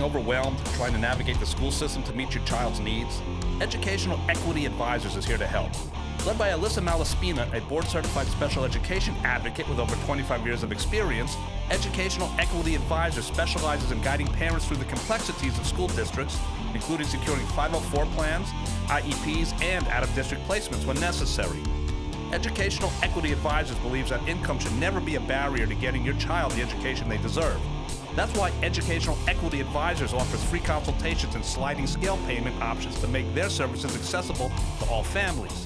overwhelmed trying to navigate the school system to meet your child's needs? Educational Equity Advisors is here to help. Led by Elissa Malespina, a board-certified special education advocate with over 25 years of experience, Educational Equity Advisors specializes in guiding parents through the complexities of school districts, including securing 504 plans, IEPs, and out-of-district placements when necessary. Educational Equity Advisors believes that income should never be a barrier to getting your child the education they deserve. That's why Educational Equity Advisors offers free consultations and sliding scale payment options to make their services accessible to all families.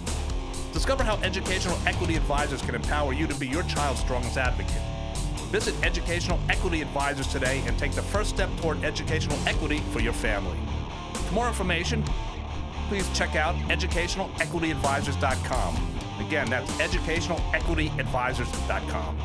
Discover how Educational Equity Advisors can empower you to be your child's strongest advocate. Visit Educational Equity Advisors today and take the first step toward educational equity for your family. For more information, please check out educationalequityadvisors.com. Again, that's educationalequityadvisors.com.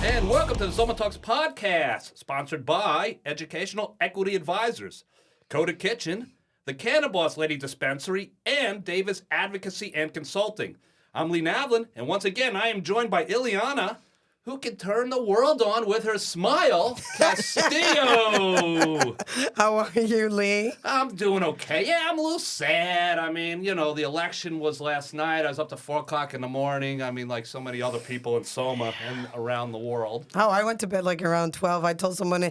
And welcome to the Soma Talks podcast, sponsored by Educational Equity Advisors, Coda Kitchen, the Canna Boss Lady Dispensary, and Davis Advocacy and Consulting. I'm Lee Navlen, and once again, I am joined by Ileana, who can turn the world on with her smile, Castillo. How are you, Lee? I'm doing okay. Yeah, I'm a little sad. I mean, you know, the election was last night. I was up to 4 o'clock in the morning. I mean, like so many other people in Soma and around the world. Oh, I went to bed like around 12. I told someone,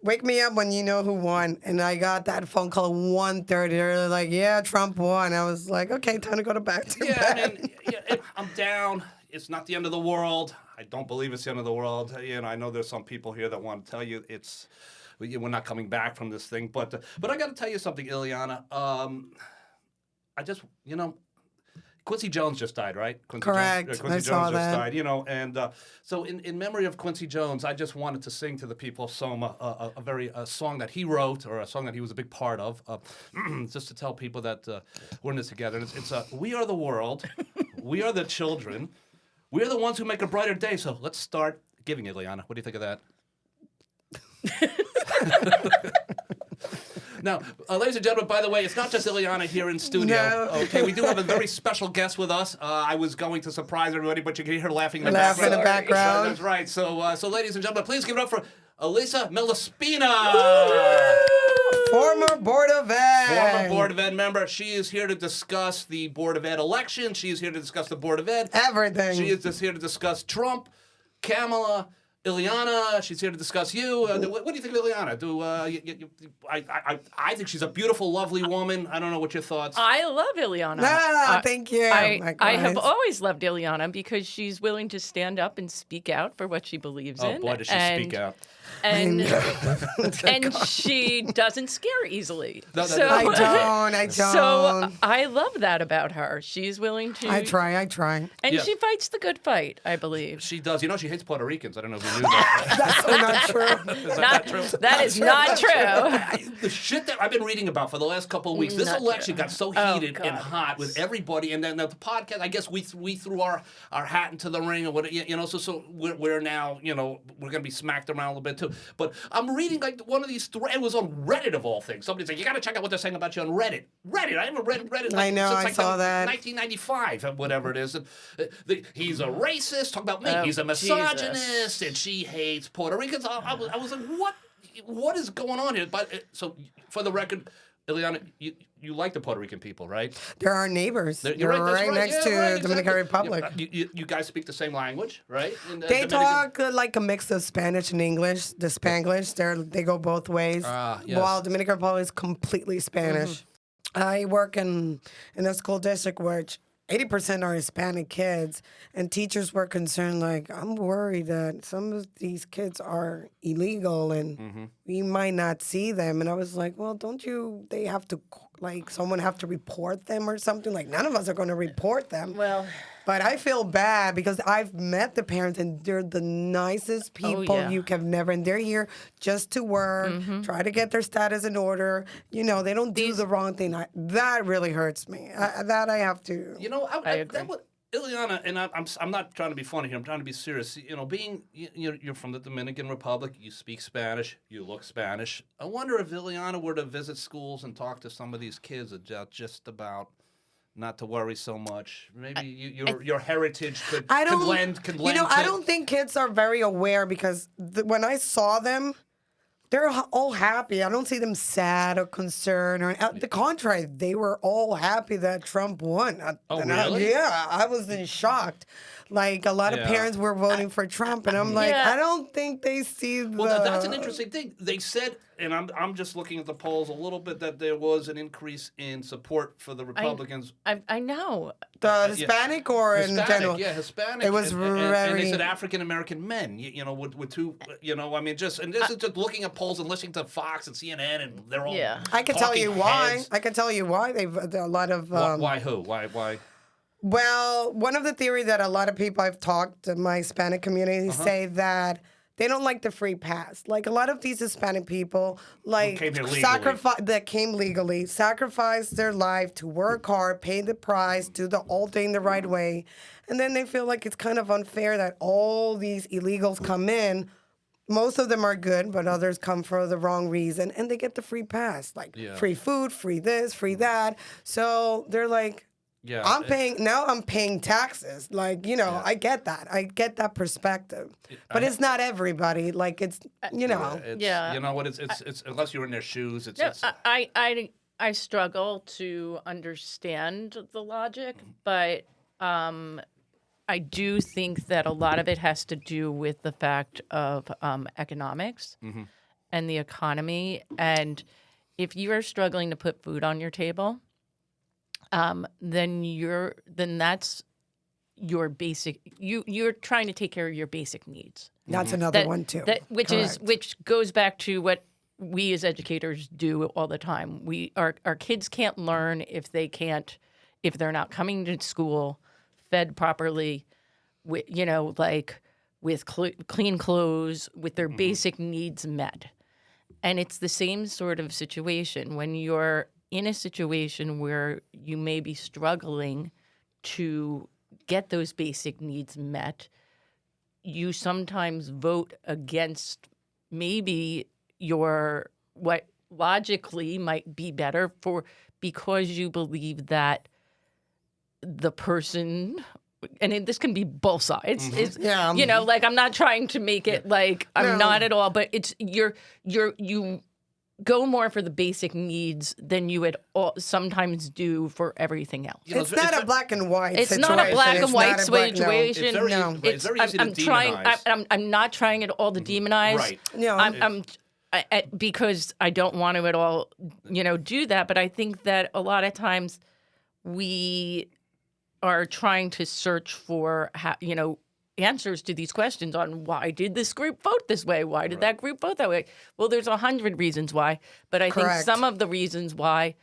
wake me up when you know who won. And I got that phone call at 1:30. They were like, yeah, Trump won. I was like, okay, time to go to bed. I mean, I'm down. It's not the end of the world. I don't believe it's the end of the world. You know, I know there's some people here that want to tell you we're not coming back from this thing. But I got to tell you something, Ileana. I just, Quincy Jones just died, right? Correct. Quincy I Jones saw just that. died, and so in memory of Quincy Jones, I just wanted to sing to the people of Soma a song that he wrote, or a song that he was a big part of, just to tell people that we're in this together. And it's we are the world, we are the children, we are the ones who make a brighter day. So let's start giving, Ileana. What do you think of that? Now, ladies and gentlemen, by the way, it's not just Ileana here in studio. No. Okay, we do have a very special guest with us. I was going to surprise everybody, but you can hear her laughing in the Laugh in the background. background. That's right. So, ladies and gentlemen, please give it up for Elissa Malespina. Former Board of Ed. Former Board of Ed member. She is here to discuss the Board of Ed election. She is here to discuss the Board of Ed. Everything. She is just here to discuss Trump, Kamala, Ileana. She's here to discuss you. What do you think of Ileana? I think she's a beautiful, lovely woman. I don't know what your thoughts. I love Ileana. Thank you. I have always loved Ileana because she's willing to stand up and speak out for what she believes in. Oh boy, does she speak out. And she doesn't scare easily. No, I don't. So I love that about her. She's willing to. I try. And Yeah. she fights the good fight, I believe. She does. You know, she hates Puerto Ricans. I don't know if you knew that. That's so not true. Is that true? That is not true. The shit that I've been reading about for the last couple of weeks, this Not election true. got so Oh, heated and God. hot with everybody, and then the podcast. I guess we threw our hat into the ring, or what So we're now we're gonna be smacked around a little bit too. But I'm reading like one of these. It was on Reddit of all things. Somebody's like, you got to check out what they're saying about you on Reddit. I haven't read Reddit. I know, since I like saw that. 1995, or whatever it is. And, he's a racist. Talk about me. Oh, He's a misogynist, Jesus. and she hates Puerto Ricans. I was like, what is going on here? But so for the record, Ileana, you like the Puerto Rican people, right? They're our neighbors. You're They're right next to Dominican Republic. You guys speak the same language, right? In, They Dominican- talk like a mix of Spanish and English. The Spanglish, they go both ways. Yes. While Dominican Republic is completely Spanish. I work in a school district which 80% are Hispanic kids, and teachers were concerned, like, I'm worried that some of these kids are illegal and we might not see them. And I was like, well, they have to, like, someone have to report them or something? Like, none of us are going to report them. Well, But I feel bad because I've met the parents and they're the nicest people yeah. you can never. And they're here just to work, try to get their status in order. They don't do the wrong thing. That really hurts me. That I have to. I agree. That would, Ileana, and I'm not trying to be funny here. I'm trying to be serious. Being you're from the Dominican Republic, you speak Spanish, you look Spanish. I wonder if Ileana were to visit schools and talk to some of these kids just about not to worry so much. Maybe your heritage could I don't, lend I don't think kids are very aware because when I saw them, they're all happy. I don't see them sad or concerned or the contrary. They were all happy that Trump won. Oh, And really? I was in shocked. Like a lot of parents were voting for Trump, and I'm like, I don't think they see the. Well, that's an interesting thing. They said, and I'm just looking at the polls a little bit, that there was an increase in support for the Republicans. I know. The Hispanic or in general? Yeah, Hispanic. It was and they said African American men. With two. I mean, this is just looking at polls and listening to Fox and CNN, and they're all. Yeah. I can tell you why. Heads. I can tell you why they've a lot of. Why who? Why? Well, one of the theories that a lot of people I've talked to my Hispanic community say that they don't like the free pass. Like a lot of these Hispanic people, like that came legally, sacrificed their life to work hard, pay the price, do the whole thing the right way, and then they feel like it's kind of unfair that all these illegals come in. Most of them are good, but others come for the wrong reason, and they get the free pass, like free food, free this, free that. So they're like. Yeah, I'm paying taxes. Like, I get that. I get that perspective. But it's not everybody. Like, it's, You know what? It's unless you're in their shoes. I struggle to understand the logic, but I do think that a lot of it has to do with the fact of economics and the economy. And if you are struggling to put food on your table, then that's your basic. You're trying to take care of your basic needs. That's another one too. Which goes back to what we as educators do all the time. Our kids can't learn if they're not coming to school, fed properly, with clean clothes, with their basic needs met. And it's the same sort of situation when you're in a situation where you may be struggling to get those basic needs met. You sometimes vote against maybe what logically might be better because you believe that the person, and this can be both sides. I'm not trying to make it like I'm not at all, but it's you go more for the basic needs than you would sometimes do for everything else. It's not a black and white situation. It's not a black and white situation. It's very easy to demonize. I'm not trying at all to demonize. Right. I'm because I don't want to at all, do that. But I think that a lot of times we are trying to search for, answers to these questions on why did this group vote this way? Why did that group vote that way? Well, there's 100 reasons why, but I think some of the reasons why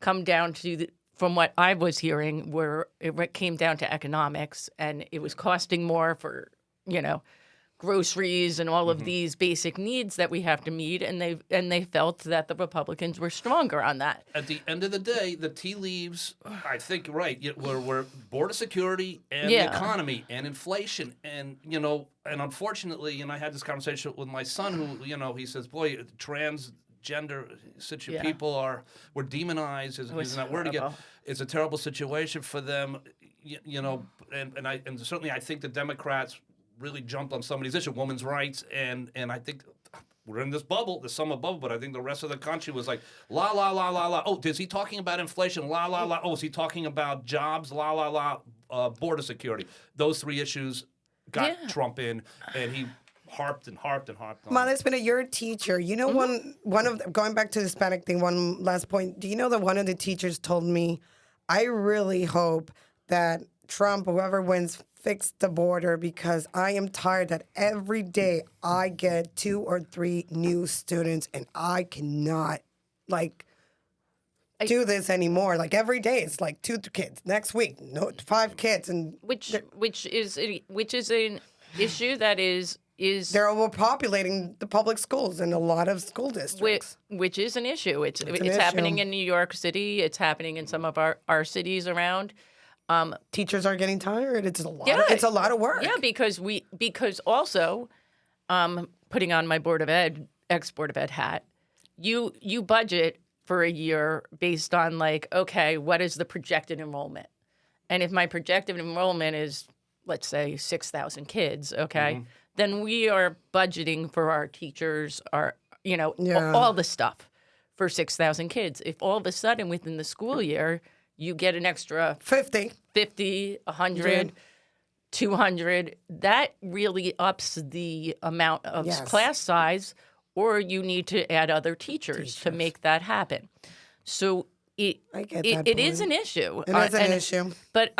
come down to, from what I was hearing, where it came down to economics, and it was costing more for, groceries and all of these basic needs that we have to meet, and they felt that the Republicans were stronger on that. At the end of the day, the tea leaves, I think, were border security and the economy and inflation, and unfortunately, I had this conversation with my son, who he says, boy, transgender people were demonized, isn't that word again? It's a terrible situation for them, and certainly I think the Democrats really jumped on some of these issues, women's rights, and I think we're in this bubble, the summer bubble, but I think the rest of the country was like, la, la, la, la, la. Oh, is he talking about inflation? La, la, la. Oh, is he talking about jobs? La, la, la. Border security. Those three issues got Trump in, and he harped and harped and harped on. Malespina, you're a teacher. One of going back to the Hispanic thing, one last point. Do you know that one of the teachers told me, I really hope that Trump, whoever wins, fix the border, because I am tired that every day I get 2 or 3 new students and I cannot do this anymore. Like every day it's like 2 kids. Next week, 5 kids, and which is an issue that is they're overpopulating the public schools in a lot of school districts. Which is an issue. It's happening in New York City. It's happening in some of our cities around. Teachers are getting tired. It's a lot. It's a lot of work. Yeah, because also, putting on my Board of Ed hat, you budget for a year based on like, okay, what is the projected enrollment? And if my projected enrollment is, let's say, 6,000 kids, okay, then we are budgeting for our teachers, our, all the stuff for 6,000 kids. If all of a sudden within the school year, you get an extra 50, 100, 200, that really ups the amount of class size, or you need to add other teachers to make that happen. So it is an issue. It is an issue. But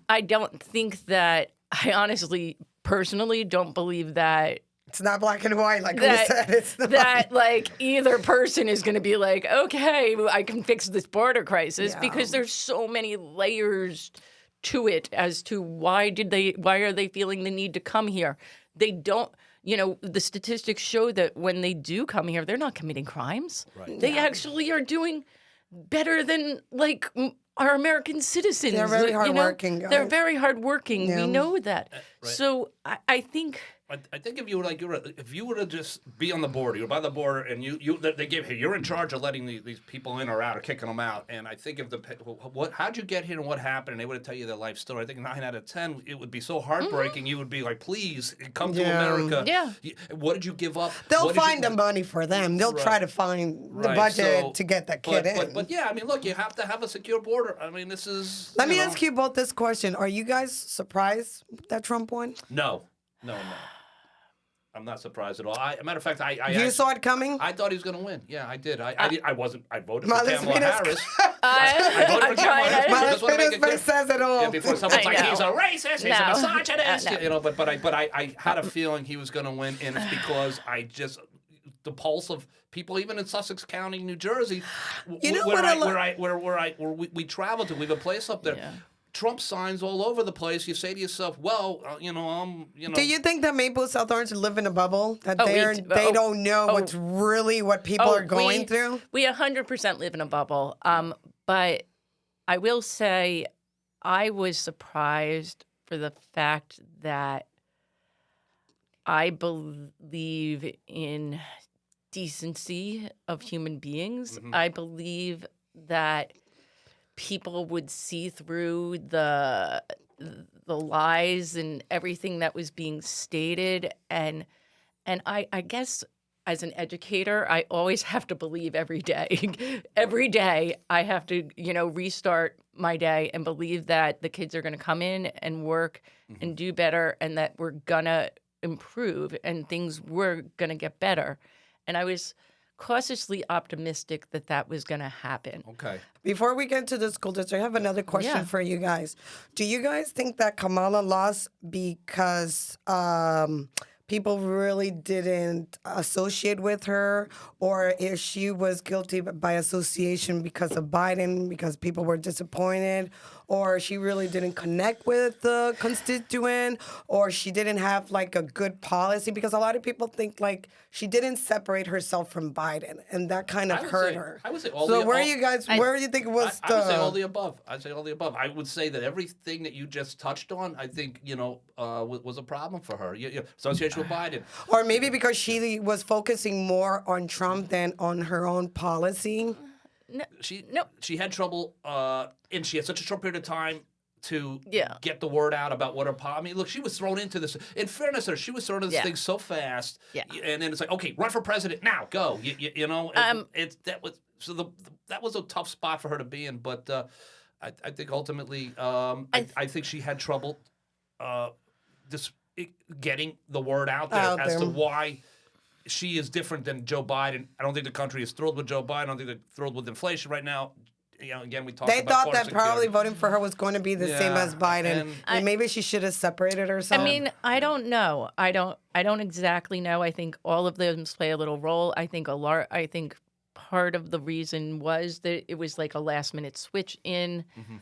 I don't think that, I honestly, personally don't believe that it's not black and white, like we said. It's not. That, like, either person is going to be like, okay, I can fix this border crisis, because there's so many layers to it as to why are they feeling the need to come here? They don't, the statistics show that when they do come here, they're not committing crimes. Right. They actually are doing better than, like, our American citizens. They're very hardworking. They're very hardworking. Yeah. We know that. Right. So I think... I think if you were to just be on the border, you're by the border, and they give, hey, you're in charge of letting these people in or out or kicking them out. And I think how'd you get here and what happened, and they would tell you their life story. I think 9 out of 10, it would be so heartbreaking. You would be like, please come to America. Yeah. What did you give up? They'll find the money for them. They'll try to find the budget to get that kid in. But yeah, I mean, look, you have to have a secure border. I mean, this is. Let me ask you both this question: are you guys surprised that Trump won? No. I'm not surprised at all. As a matter of fact, You saw it coming? I thought he was going to win. Yeah, I did. I wasn't. I voted for Kamala Harris. I voted for Kamala Harris. Malaspina's face says it all. Yeah, before someone's like, he's a racist, he's a misogynist, but I had a feeling he was going to win, and it's because the pulse of people, even in Sussex County, New Jersey, where we travel to. We have a place up there. Yeah. Trump signs all over the place. You say to yourself, well, Do you think that Maplewood South Orange live in a bubble? That they don't know what people are going through? We 100% live in a bubble. But I will say I was surprised for the fact that I believe in decency of human beings. Mm-hmm. I believe that people would see through the lies and everything that was being stated, and I guess as an educator, I always have to believe every day. Every day, I have to restart my day and believe that the kids are going to come in and work and do better, and that we're gonna improve and things were gonna get better. And I was cautiously optimistic that was going to happen. Okay. Before we get to the school district, I have another question for you guys. Do you guys think that Kamala lost because people really didn't associate with her, or if she was guilty by association because of Biden, because people were disappointed, or she really didn't connect with the constituent, or she didn't have like a good policy? Because a lot of people think like she didn't separate herself from Biden, and that kind of hurt her. I would say all so the where do you think it was? I would say all the above. I'd say all the above. I would say that everything that you just touched on, I think was a problem for her. Association with Biden. Or maybe because she was focusing more on Trump than on her own policy. She had trouble, and she had such a short period of time to get the word out about what her policy. I mean, look, she was thrown into this. In fairness to her, she was thrown into this thing so fast. Yeah. And then it's like, okay, run for president now, go. That was a tough spot for her to be in. But I think ultimately, I think she had trouble getting the word out there as to why she is different than Joe Biden. I don't think the country is thrilled with Joe Biden. I don't think they're thrilled with inflation right now. Again, we talked about. They thought that probably voting for her was going to be the same as Biden, and maybe she should have separated herself. I mean, I don't know. I don't exactly know. I think all of them play a little role. I think part of the reason was that it was like a last minute switch in. Mm-hmm.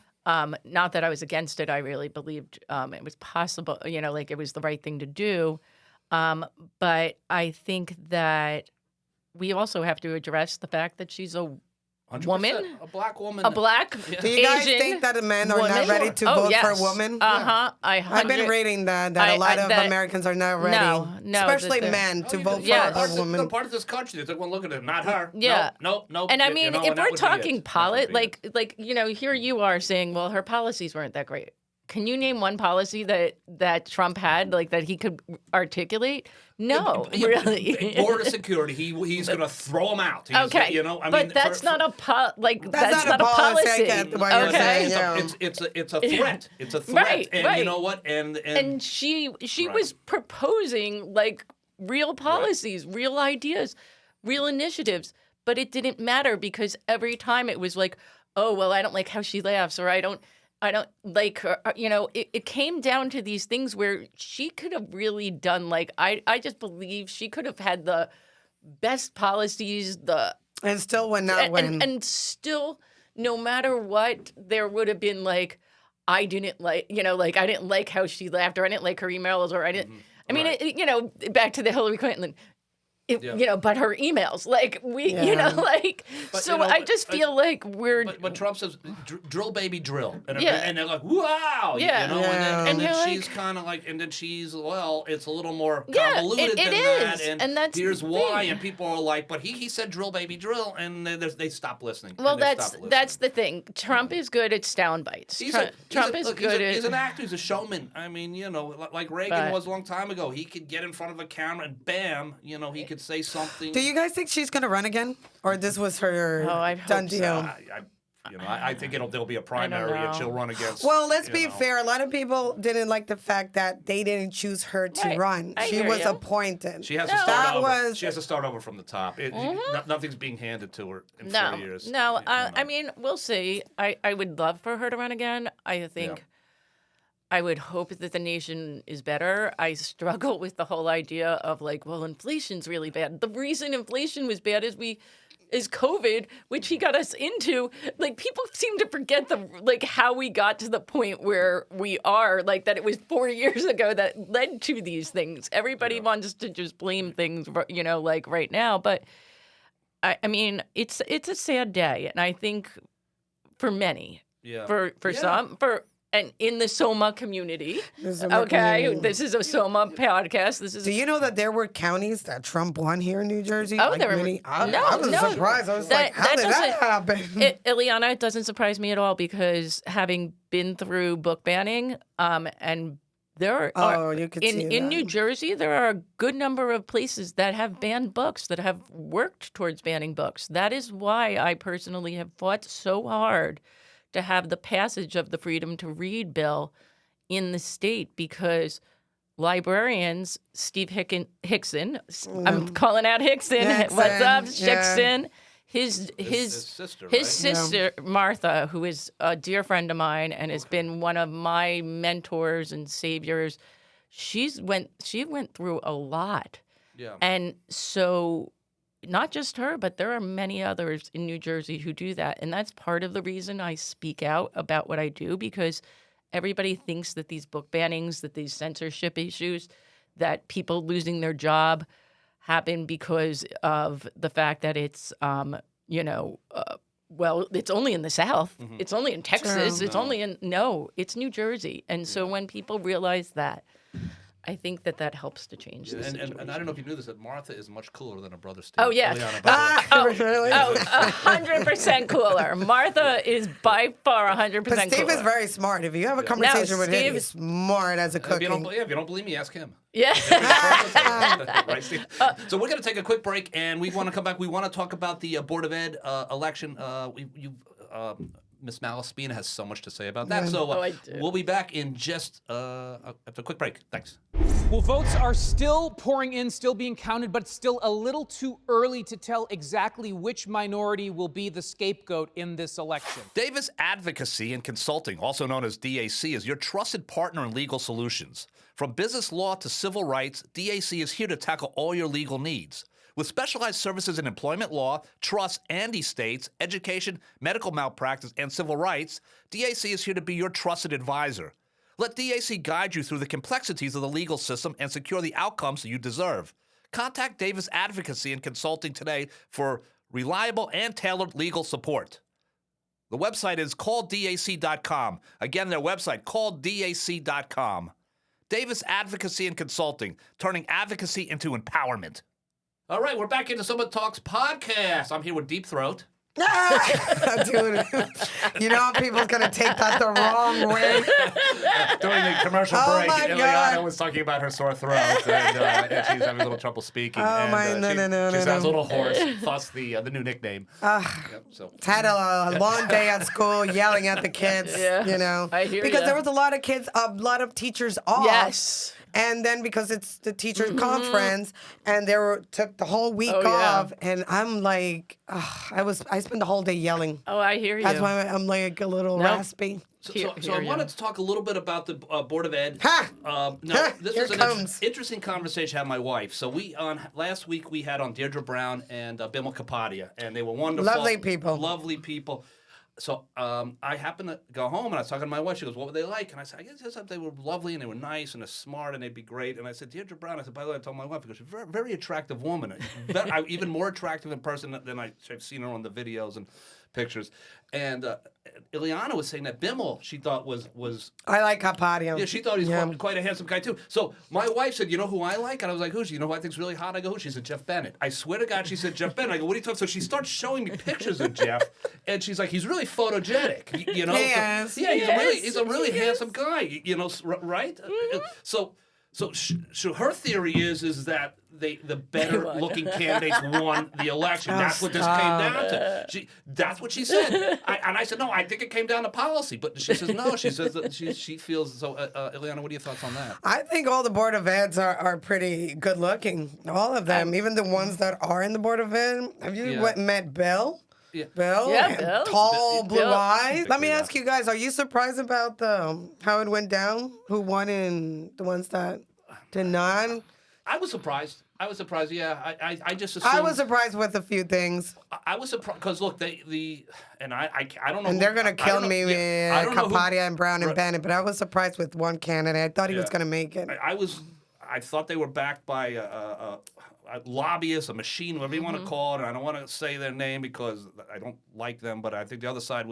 Not that I was against it. I really believed it was possible. Like it was the right thing to do. But I think that we also have to address the fact that she's a woman, a black woman, a black Do you guys Asian think that men are not woman. ready to Oh, vote yes. for a woman? I've been reading that a lot of Americans are not ready, No, especially that men, to vote for Yes. a woman. They're part of this country. They took one look at it. Not her. Yeah. No. And I mean, if we're talking politics, like here you are saying, well, her policies weren't that great. Can you name one policy that Trump had, like that he could articulate? No, really. Border security. He's going to throw them out. Okay, but that's not a that's not a policy. It's a threat. It's a threat. Right, and right. You know what? And she was proposing like real policies, real ideas, real initiatives, but it didn't matter because every time it was like, oh well, I don't like how she laughs, or I don't like her. It came down to these things where she could have really done I just believe she could have had the best policies, and still would not win. And still, no matter what, there would have been I didn't like I didn't like how she laughed, or I didn't like her emails, or I didn't. I mean, back to the Hillary Clinton. But her emails, I just feel like we're. But Trump says, drill, baby, drill. And they're like, wow. And then she's kind of and then she's, well, it's a little more convoluted than that. And that's here's why. And people are like, but he said drill, baby, drill. And they stop listening. Well, that's the thing. Trump is good at sound bites. Trump is good at. He's an actor. He's a showman. I mean, like Reagan was a long time ago. He could get in front of a camera and bam, he could say something. Do you guys think she's going to run again? Or this was her done deal? I think there'll be a primary and she'll run against. Well, let's be fair. A lot of people didn't like the fact that they didn't choose her to run. She was appointed. She has to start over. She has to start over from the top. Nothing's being handed to her in 4 years. No. I mean, we'll see. I would love for her to run again. I think. Yeah. I would hope that the nation is better. I struggle with the whole idea of inflation's really bad. The reason inflation was bad is COVID, which he got us into. People seem to forget how we got to the point where we are, that it was 4 years ago that led to these things. Everybody wants to just blame things, right now. But I mean, it's a sad day, and I think for many, for some, and in the Soma community, this is a Soma podcast. Do you know that there were counties that Trump won here in New Jersey? Oh, there were. I was surprised. I was how did that happen? Ileana, it doesn't surprise me at all because having been through book banning, and there are you could in New Jersey, there are a good number of places that have banned books, that have worked towards banning books. That is why I personally have fought so hard to have the passage of the Freedom to Read bill in the state, because librarians, Steve Hickson, I'm calling out Hickson. What's up, Hickson? His sister, Martha, who is a dear friend of mine and has been one of my mentors and saviors, she went through a lot. Yeah. And so not just her, but there are many others in New Jersey who do that. And that's part of the reason I speak out about what I do, because everybody thinks that these book bannings, that these censorship issues, that people losing their job happen because of the fact that it's, it's only in the South. Mm-hmm. It's only in Texas. True. It's only it's New Jersey. And so when people realize that, I think that helps to change the situation. And I don't know if you knew this, that Martha is much cooler than her brother Steve. Oh, yes. Really? 100% cooler. Martha is by far 100% cooler. But Steve is very smart. If you have a conversation with him, he's smart as a cook. If you don't believe me, ask him. Yeah. Right, Steve? So we're going to take a quick break, and we want to come back. We want to talk about the Board of Ed election. Ms. Malespina has so much to say about that. So we'll be back in just after a quick break. Thanks. Well, votes are still pouring in, still being counted, but still a little too early to tell exactly which minority will be the scapegoat in this election. Davis Advocacy and Consulting, also known as DAC, is your trusted partner in legal solutions. From business law to civil rights, DAC is here to tackle all your legal needs. With specialized services in employment law, trusts and estates, education, medical malpractice, and civil rights, DAC is here to be your trusted advisor. Let DAC guide you through the complexities of the legal system and secure the outcomes that you deserve. Contact Davis Advocacy and Consulting today for reliable and tailored legal support. The website is calldac.com. Again, their website, calldac.com. Davis Advocacy and Consulting, turning advocacy into empowerment. All right, we're back into Soma Talks podcast. I'm here with Deep Throat. Dude, you know people's gonna take that the wrong way. During the commercial Oh break, my Ileana God. was talking about her sore throat, and she's having a little trouble speaking. Oh and, my, she sounds a no. little hoarse, thus the new nickname. So. Had a long day at school, yelling at the kids. Yeah, you know, I hear because ya. there was a lot of kids, a lot of teachers off. Yes. And then because it's the teachers' conference, and took the whole week Oh, yeah. off, and I'm like, I spent the whole day yelling. Oh, I hear you. That's why I'm like a little Nope. raspy. So Hear I ya. wanted to talk a little bit about the Board of Ed. Ha! No, this Here is an comes. interesting conversation I had with my wife. So last week we had on Deirdre Brown and Bimal Kapadia, and they were wonderful. Lovely people. Lovely people. So I happened to go home, and I was talking to my wife. She goes, "What were they like?" And I said, "I guess they were lovely, and they were nice, and they're smart, and they'd be great." And I said, "Deirdre Brown," I said, "By the way," I told my wife, because she's a very, very attractive woman, even more attractive in person than I've seen her on the videos and pictures." And Ileana was saying that Bimal, she thought was I like Capadio. yeah, she thought he's quite a handsome guy too. So my wife said, "You know who I like?" And I was like, "Who? You know who I think's really hot?" I go, "Who?" She said, "Jeff Bennett." I swear to God, she said, "Jeff Bennett." I go, "What are you talking?" So she starts showing me pictures of Jeff, and she's like, "He's really photogenic, you know." Yes. So, yeah, he's a really handsome guy, you know, right? So her theory is that the better looking candidates won the election. Oh, That's what this came down to. That's what she said. And I said, no, I think it came down to policy. But she says no. She says that she feels so. Ileana, what are your thoughts on that? I think all the Board of Eds are pretty good looking. All of them, even the ones that are in the Board of Ed. Have you met Bill? Yeah. Bill? Yeah, And Bill. Tall, blue Bill. eyes. Let me ask you guys, are you surprised about how it went down? Who won and the ones that did not? I was surprised. Yeah, I just assumed. I was surprised with a few things. I was surprised because look, I don't know. And they're going to kill me with Capadia and Brown and right. Bennett, but I was surprised with one candidate. I thought he was going to make it. I thought they were backed by a lobbyist, a machine, whatever you want to call it. And I don't want to say their name because I don't like them, but I think the other side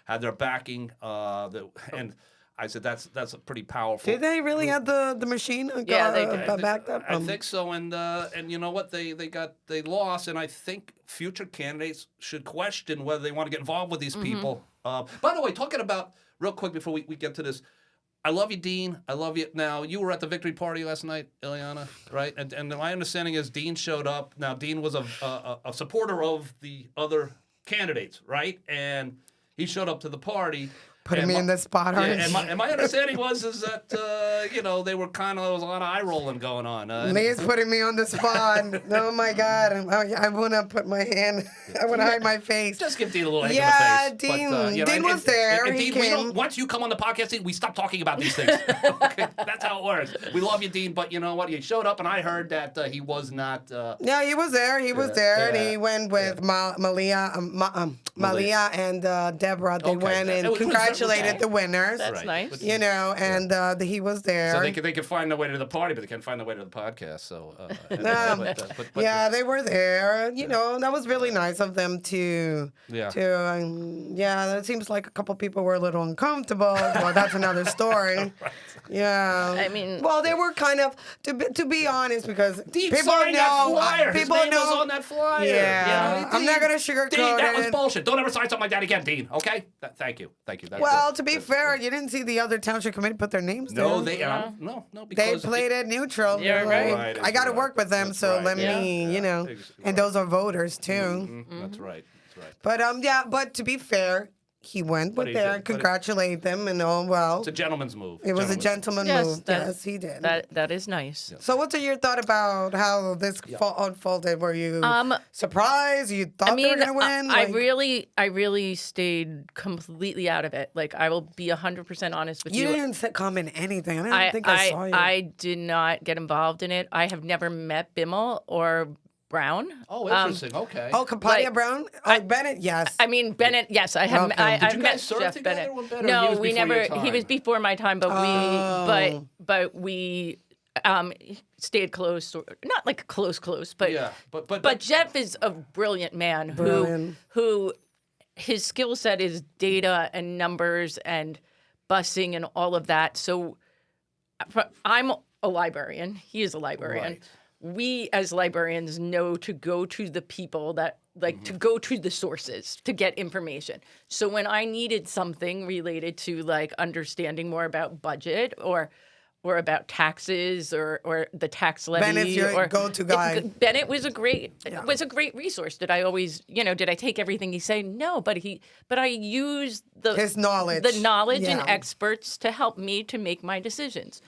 had their backing. And I said that's a pretty powerful. Did they really have the machine Yeah, they did. backed up? I think so, and you know what? They lost, and I think future candidates should question whether they want to get involved with these people. By the way, talking about real quick before we get to this, I love you, Dean. I love you. Now you were at the victory party last night, Ileana, right? And my understanding is Dean showed up. Now Dean was a supporter of the other candidates, right? And he showed up to the party. Putting me in the spot, aren't you? And my understanding is that they were kind of, there was a lot of eye rolling going on. Lee's putting me on the spot. Oh my God! I want to put my hand. I want to hide my face. Just give Dean a little egg Yeah, in the face. Dean. Dean was there. And He Dean, came. once you come on the podcast, Dean, we stop talking about these things. Okay, that's how it works. We love you, Dean, but you know what? He showed up, and I heard that he was not. Yeah, he was there. He was there, and yeah, he went with Malia and Deborah. They Okay, went and it was congratulated okay. the winners. That's Right. nice. But- You know, and he was there. So they could find their way to the party, but they can't find their way to the podcast. So, but Yeah, they were there. You know, that was really nice of them to. Yeah. That seems like a couple people were a little uncomfortable. Well, that's another story. Yeah. I mean- well, they were kind of to be honest because Dean people signed know that flyer. people His name know was on that flyer. Yeah. You know, I'm not gonna Dean, sugarcoat that was it. bullshit. Don't ever sign something like that again, Dean. Okay? Thank you. That's Well, it. to be That's fair, it. you didn't see the other township committee put their names No, down. they no They because played it neutral. Yeah, They're right. like, I got to work with them, That's so right. let Yeah. me, you know. Exactly. And those are voters too. That's right. That's right. But but to be fair, he went But with he there did, and but it- congratulate them and all well. It's a gentleman's move. It was a gentleman Yes, move. that- Yes, he did. That is nice. So what's your thought about how this unfolded? Were you Um, surprised? You thought they were going to win? I really stayed completely out of it. Like, I will be 100% honest with you. You didn't comment anything. I don't think I saw you. I did not get involved in it. I have never met Bimmel or Brown. Oh, interesting. Okay. Oh, Capadia like, Brown? Oh, Bennett? Yes. I mean, Bennett, yes, I have. Okay. I've Did you met guys serve Jeff together Bennett. when Bennett, or No, he was we before your never. He was time? before my time, but Oh. but we stayed close, or not like close, but Yeah, but Jeff is a brilliant man who his skill set is data and numbers and busing and all of that. So I'm a librarian. He is a librarian. Right. We as librarians know to go to the people that to go to the sources to get information. So when I needed something related to like understanding more about budget or about taxes or the tax levy, Bennett's your go-to guy. Bennett was a great resource. Did I always, did I take everything he said? No, but I used His knowledge. the knowledge and Yeah. experts to help me to make my decisions.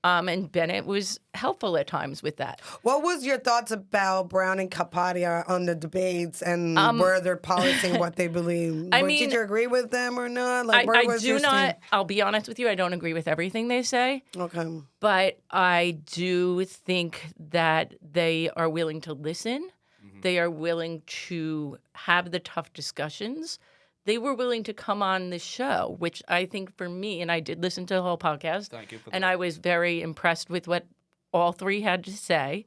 And Bennett was helpful at times with that. What was your thoughts about Brown and Capadia on the debates and where they're policing what they believe? Did you agree with them or not? Like, where I was do your not. stand? I'll be honest with you. I don't agree with everything they say. Okay. But I do think that they are willing to listen. They are willing to have the tough discussions. They were willing to come on the show, which I think for me, and I did listen to the whole podcast. Thank you for and that. I was very impressed with what all three had to say.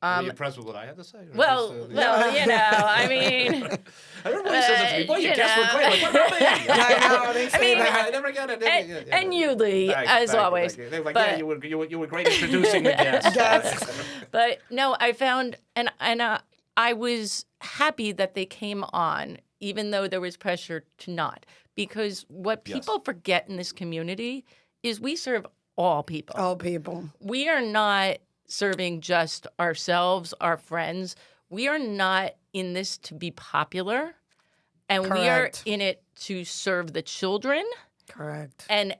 Are you impressed with what I had to say? Or Well, just, I mean, everybody says it to me. Boy, you guys were great. Like, what about me? I know, they say that. I never got it. and you, Lee, as always. They were like, But- yeah, you were great introducing the guest. Yes. But no, I found, and I was happy that they came on, even though there was pressure to not. Because what people forget in this community is we serve all people. All people. We are not serving just ourselves, our friends. We are not in this to be popular. And we are Correct. in it to serve the children Correct. and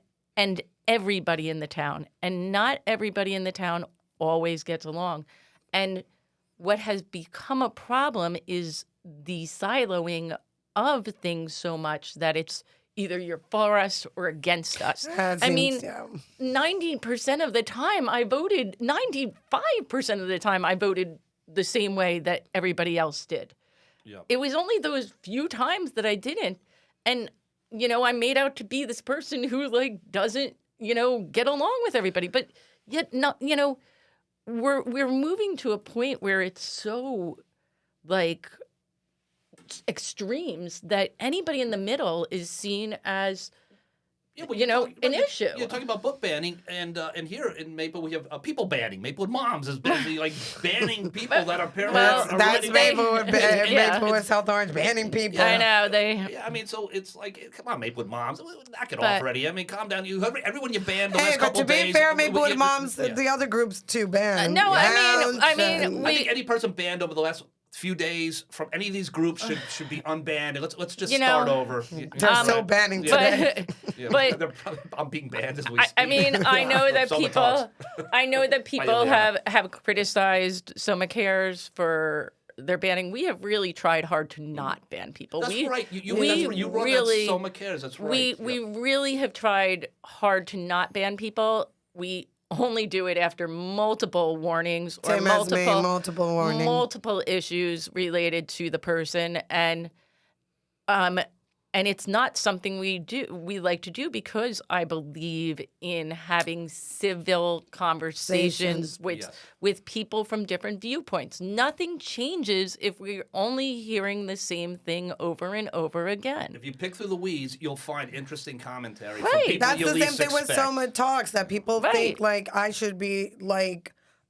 everybody in the town. And not everybody in the town always gets along. And what has become a problem is the siloing of things so much that it's either you're for us or against us. That I seems- mean, yeah. 90% of the time I voted, 95% of the time I voted the same way that everybody else did. Yep. It was only those few times that I didn't. And, I made out to be this person who doesn't, get along with everybody. But yet not, we're moving to a point where it's so extremes that anybody in the middle is seen as an issue. You're talking about book banning, and here in Maple we have people banning. Maplewood Moms is basically banning people that are parents. Well, are That's ready- Maplewood South Orange banning people. I know they. Yeah, I mean, so it's like, come on, Maplewood Moms, knock it But- off already. I mean, calm down. Everyone you banned the Hey, last but couple to be days. fair, Maplewood Moms, the other groups too banned. No, I mean, Lounge and- I think any person banned over the last few days from any of these groups should be unbanned. And let's just start over. They're still banning today. But I'm being banned as we speak. I mean, I know that Soma people. talks. I know that people Ileana. have criticized Soma Cares for their banning. We have really tried hard to not ban people. That's right. You run really, that Soma Cares. That's right. We really have tried hard to not ban people. We only do it after multiple warnings or Same as me, multiple warnings. multiple issues related to the person, and it's not something we like to do because I believe in having civil conversations with people from different viewpoints. Nothing changes if we're only hearing the same thing over and over again. If you pick through the weeds, you'll find interesting commentary Right. from people That's you the same least thing with expect. Soma Talks, that people think I should be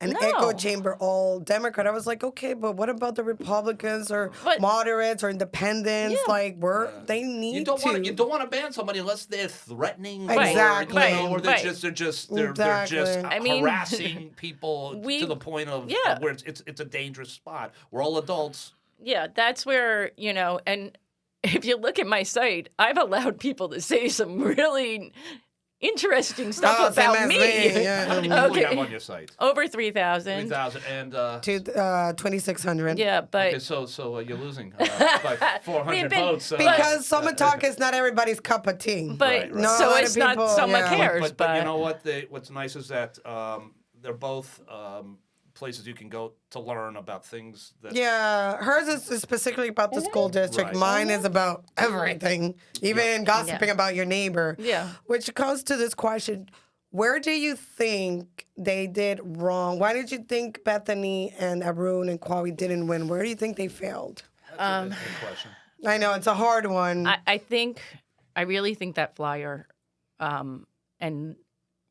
an echo chamber all Democrat. I was like, okay, but what about the Republicans or moderates or independents? Yeah. They need You don't to. want to ban somebody unless they're threatening, Exactly. or they're Right. just Exactly. I mean, harassing people to the point of where it's a dangerous spot. We're all adults. Yeah, that's where, and if you look at my site, I've allowed people to say some really interesting stuff same about as me. Yeah. How many people you have on your site? Over 3,000. 3,000 and To 2,600. Yeah, but okay, so you're losing by 400 been- votes. Because Soma Talk is not everybody's cup of tea. but right. No, a so lot it's of not people, Soma yeah. Cares, but you know what? What's nice is that they're both places you can go to learn about things that. Yeah, hers is specifically about the school district. Right. Mine is about everything, even gossiping about your neighbor. Yeah. Which comes to this question: Where do you think they did wrong? Why did you think Bethany and Arun and Kwawi didn't win? Where do you think they failed? That's a good question. I know, it's a hard one. I really think that flyer and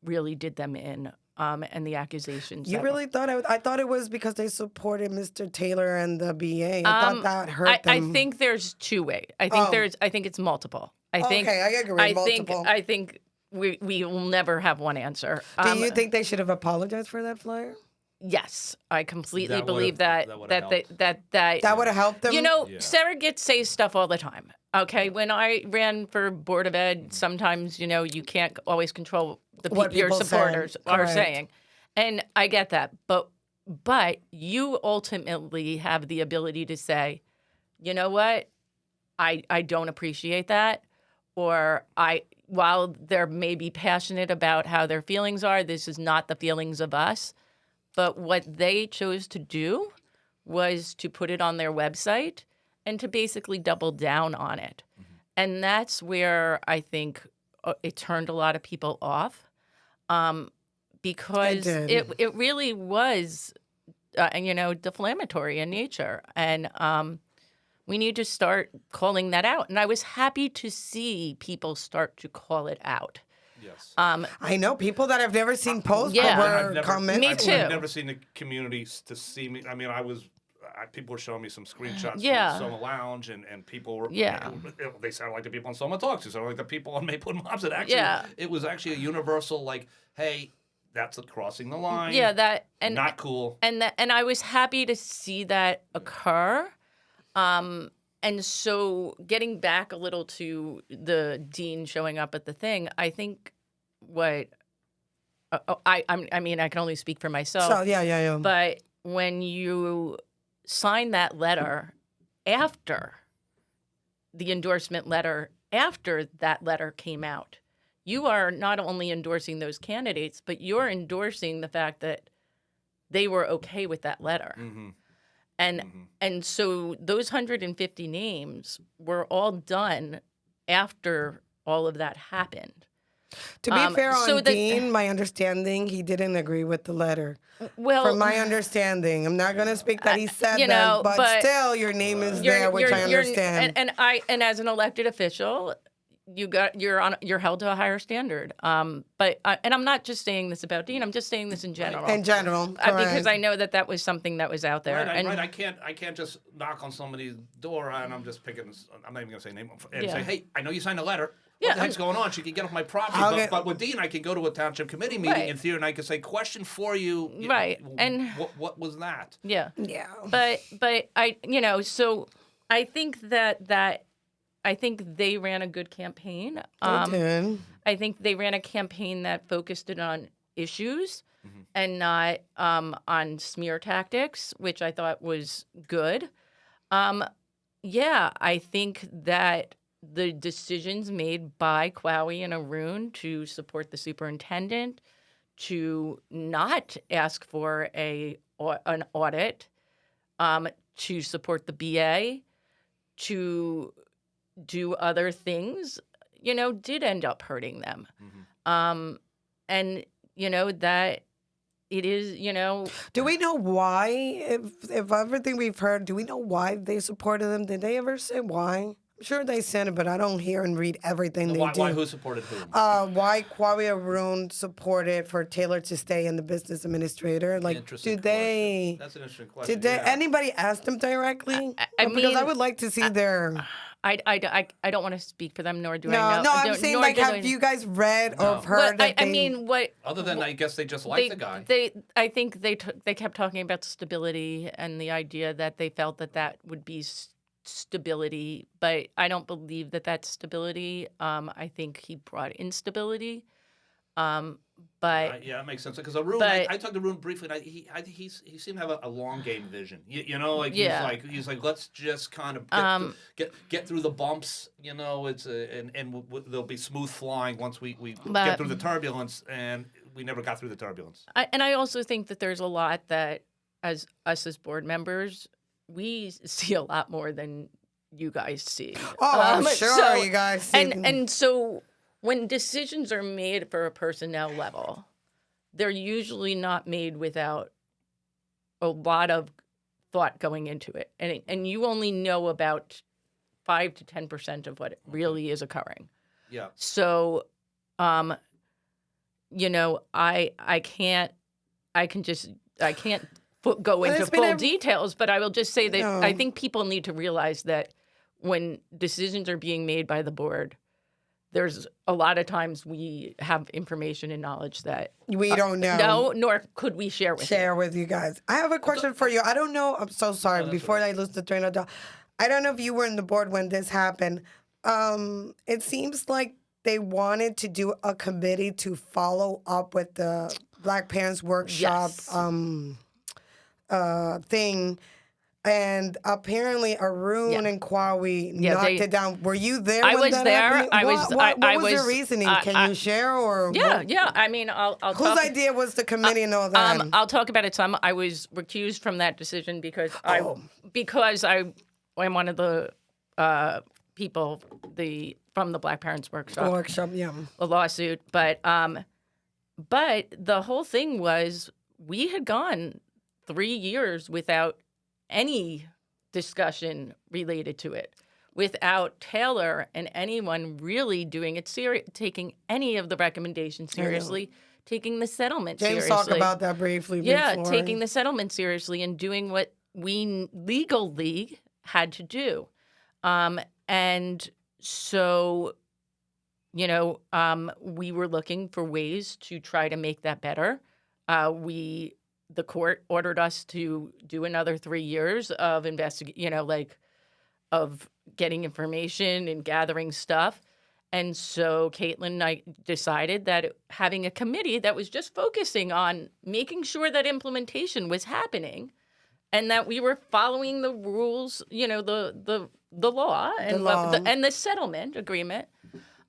really did them in. And the accusations. You really thought I thought it was because they supported Mr. Taylor and the BA. I thought that hurt them. I think there's two ways. I think it's multiple. Okay, I agree. Multiple. I think we will never have one answer. Do you think they should have apologized for that flyer? Yes, I completely That believe would've- That would have helped them. You know, surrogates say stuff all the time. Okay, when I ran for Board of Ed, sometimes you can't always control What your people supporters say. are Correct. saying, and I get that. But you ultimately have the ability to say, you know what, I don't appreciate that, or while they're maybe passionate about how their feelings are, this is not the feelings of us. But what they chose to do was to put it on their website and to basically double down on it. Mm-hmm. And that's where I think it turned a lot of people off because it really was, deflammatory in nature. And we need to start calling that out. And I was happy to see people start to call it out. Yes. I know people that have never seen posts were commenting. Me too. I've never seen the community to see me. I mean, people were showing me some screenshots from Soma Lounge, and people were, they sound like the people on Soma Talks. They sound like the people on Maplewood Moms. It was actually a universal, like, hey, that's crossing the line. Yeah, not cool. And I was happy to see that occur. And so getting back a little to the dean showing up at the thing, I think I can only speak for myself. So, yeah. But when you sign that letter after the endorsement letter, after that letter came out, you are not only endorsing those candidates, but you're endorsing the fact that they were okay with that letter. Mm-hmm. And so those 150 names were all done after all of that happened. To be fair on Dean, my understanding, he didn't agree with the letter. Well, from my understanding, I'm not going to speak that he said that, but still, your name is there, which I understand. And as an elected official, you're held to a higher standard. But I'm not just saying this about Dean. I'm just saying this in general. In general, because I know that was something that was out there. Right. I can't just knock on somebody's door and I'm just picking. I'm not even gonna say name and say, hey, I know you signed a letter. What the heck's going on? She can get off my property. But with Dean, I can go to a township committee meeting in theory, and I can say, question for you. Right. And what was that? Yeah. Yeah. But so I think that. I think they ran a good campaign. They did. I think they ran a campaign that focused it on issues and not on smear tactics, which I thought was good. I think that the decisions made by Kwawi and Arun to support the superintendent, to not ask for an audit, to support the BA, to do other things, did end up hurting them. Mm-hmm. And, that it is, Do we know why, if everything we've heard, do we know why they supported them? Did they ever say why? I'm sure they said it, but I don't hear and read everything they do. Why? Who supported who? Why Kwawi Arun supported for Taylor to stay in the business administrator? Like, interesting do they? That's an interesting question. Did anybody ask them directly? Because I would like to see their. I don't want to speak for them, nor do I know. No, I'm saying, like, have you guys read or heard that Other than, I guess they just like the guy. I think they kept talking about stability and the idea that they felt that would be stability, but I don't believe that that's stability. I think he brought instability. But that makes sense. Because Arun, I talked to Arun briefly, and he seemed to have a long game vision. He's like, let's just kind of get through the bumps. It's and there'll be smooth flying once we get through the turbulence, and we never got through the turbulence. I also think that there's a lot that as board members, we see a lot more than you guys see. Oh, I'm sure you guys see. And so when decisions are made for a personnel level, they're usually not made without a lot of thought going into it. And you only know about 5 to 10% of what really is occurring. Yeah. So, I can't go into full details, but I will just say that I think people need to realize that when decisions are being made by the board, there's a lot of times we have information and knowledge that we don't know. No, nor could we share with you guys. I have a question for you. I don't know. I'm so sorry. Before I lose the train of thought, I don't know if you were in the board when this happened. It seems like they wanted to do a committee to follow up with the Black Parents Workshop thing. And apparently Arun and Kwawi knocked it down. Were you there when was that there. happened? What was your reasoning? Can you share? Or Yeah. I mean, I'll whose idea was the committee and all that? I'll talk about it some. I was recused from that decision because I am one of the people from the Black Parents Workshop. A lawsuit. But the whole thing was we had gone 3 years without any discussion related to it, without Taylor and anyone really doing it taking any of the recommendations seriously, taking the settlement seriously. James talked about that briefly before. Taking the settlement seriously and doing what we legally had to do. And so, we were looking for ways to try to make that better. The court ordered us to do another 3 years of of getting information and gathering stuff. And so Caitlin and I decided that having a committee that was just focusing on making sure that implementation was happening and that we were following the rules, the law and the settlement agreement.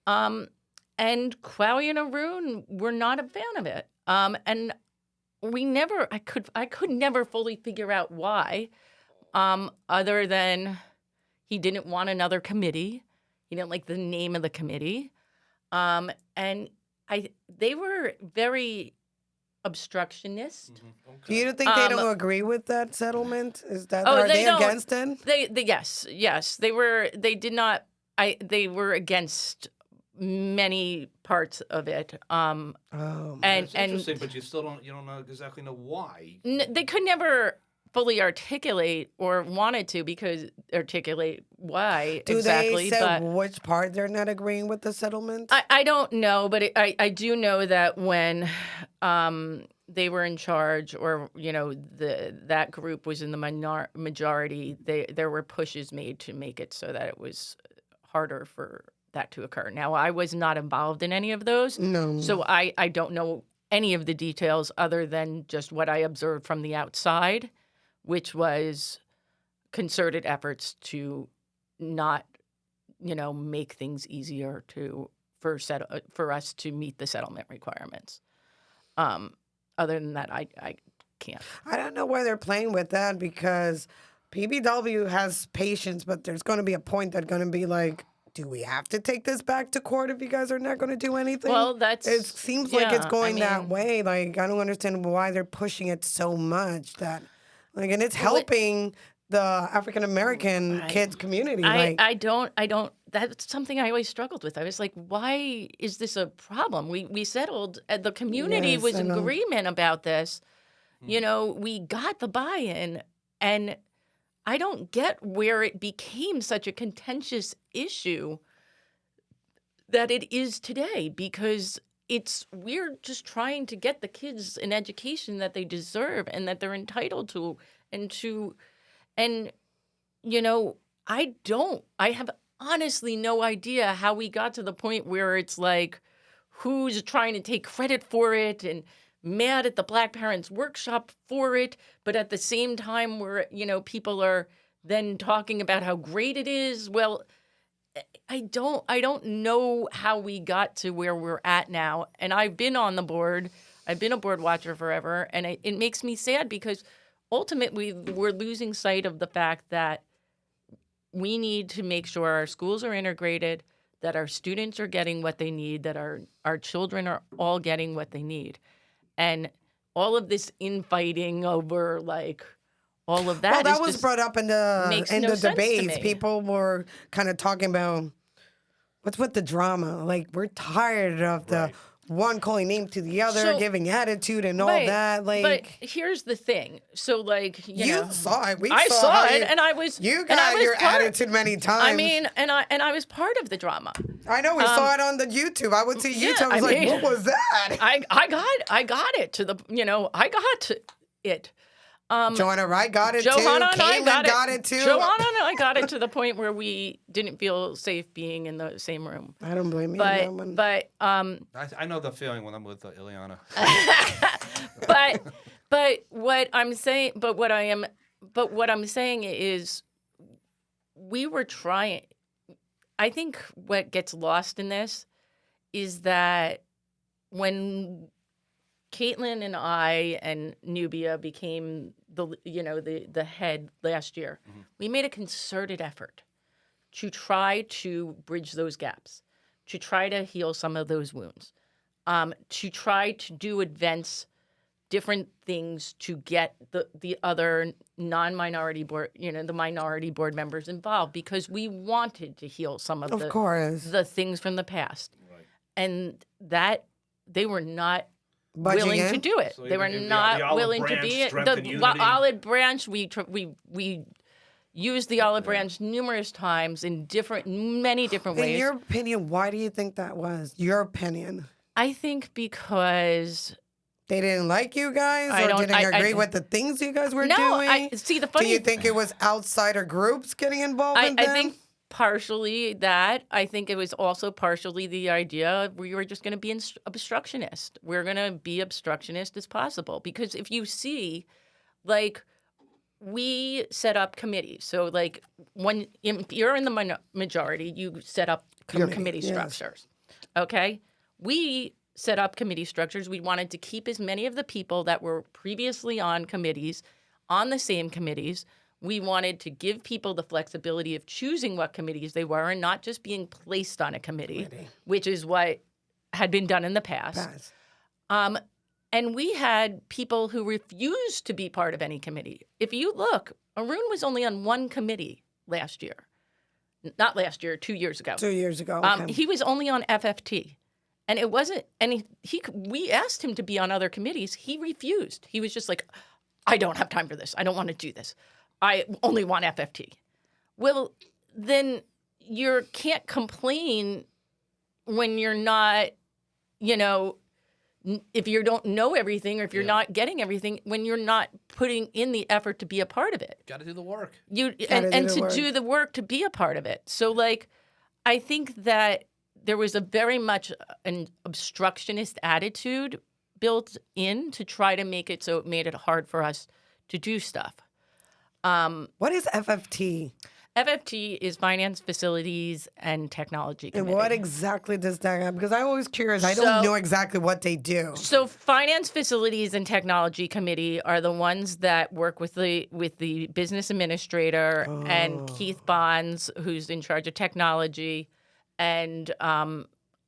And Kwawi and Arun were not a fan of it. And I could never fully figure out why, other than he didn't want another committee. He didn't like the name of the committee. And they were very obstructionist. Mm-hmm. Okay. Do you think they don't agree with that settlement? Are they against it? Yes. They were against many parts of it. That's interesting, but you don't know exactly know why. They could never fully articulate or wanted to articulate why exactly. Do they say which part they're not agreeing with the settlement? I don't know, but I do know that when they were in charge, or that group was in the majority, there were pushes made to make it so that it was harder for that to occur. Now, I was not involved in any of those, so I don't know any of the details other than just what I observed from the outside, which was concerted efforts to not, make things easier for us to meet the settlement requirements. Other than that, I can't. I don't know why they're playing with that, because PBW has patience, but there's going to be a point that's going to be like, do we have to take this back to court if you guys are not going to do anything? Well, it seems like it's going that way. Like, I don't understand why they're pushing it so much. And it's helping the African American kids community. I don't. That's something I always struggled with. I was like, why is this a problem? We settled. The community was in agreement about this. We got the buy-in, and I don't get where it became such a contentious issue that it is today, because we're just trying to get the kids an education that they deserve and that they're entitled to, I have honestly no idea how we got to the point where it's like, who's trying to take credit for it and mad at the Black Parents Workshop for it, but at the same time where, people are then talking about how great it is. Well, I don't know how we got to where we're at now. And I've been on the board. I've been a board watcher forever, and it makes me sad, because ultimately we're losing sight of the fact that we need to make sure our schools are integrated, that our students are getting what they need, that our children are all getting what they need. And all of this infighting over like all of that Well, that is was just brought up in makes the no sense to debates. me. People were kind of talking about what's with the drama. Like, we're tired of the one calling name to the other, So- giving attitude and all Right. that. Like, but here's the thing. So like you know, saw it. I saw how it, you- and I was You and I got was your part- attitude many times. I mean, and I was part of the drama. I know we saw it on the YouTube. I would see yeah, YouTube. I was I mean, like, what was that? I got it to the I got it. Joanna Wright got it Johanna too. and I Caitlin got it. too. Johanna and I got it to the point where we didn't feel safe being in the same room. I don't blame you on that one. But I know the feeling when I'm with Ileana. but what I'm saying, what I'm saying is, we were trying. I think what gets lost in this is that when Caitlin and I and Nubia became the head last year, we made a concerted effort to try to bridge those gaps, to try to heal some of those wounds, to try to do events, different things to get the other non-minority board, the minority board members involved, because we wanted to heal some of course. the things from the past, and that they were not Budging willing in? to do it. So They were even the not olive willing to branch, be it. strength and The unity. olive branch, we used the olive branch numerous times in many different In ways. your opinion, why do you think that was? Your opinion. I think because They didn't like you guys, I or don't- didn't I- agree I- with the things you guys were no, doing? I see the Do funny. you think it was outsider groups getting involved in I them? think partially that. I think it was also partially the idea we were just going to be obstructionist. We're going to be obstructionist as possible, because if you see, like, we set up committees. So, like, when you're in the majority, you set up your committee yes. structures. Okay? We set up committee structures. We wanted to keep as many of the people that were previously on committees on the same committees. We wanted to give people the flexibility of choosing what committees they were and not just being placed on a committee, which is what had been done in the past. And we had people who refused to be part of any committee. If you look, Arun was only on one committee last year. Not last year, 2 years ago. 2 years ago. Okay. He was only on FFT. And it wasn't, and we asked him to be on other committees. He refused. He was just like, I don't have time for this. I don't want to do this. I only want FFT. Well, then you can't complain when you're not, if you don't know everything, or if you're not getting everything, when you're not putting in the effort to be a part of it. Got to do the work. And do the to work. do the work to be a part of it. So, like, I think that there was a very much an obstructionist attitude built in to try to make it so it made it hard for us to do stuff. What is FFT? FFT is Finance, Facilities, and Technology And Committee. what exactly does that have? Because I'm always curious. I don't So- know exactly what they do. So Finance, Facilities, and Technology Committee are the ones that work with the business administrator and Keith Bonds, who's in charge of technology, and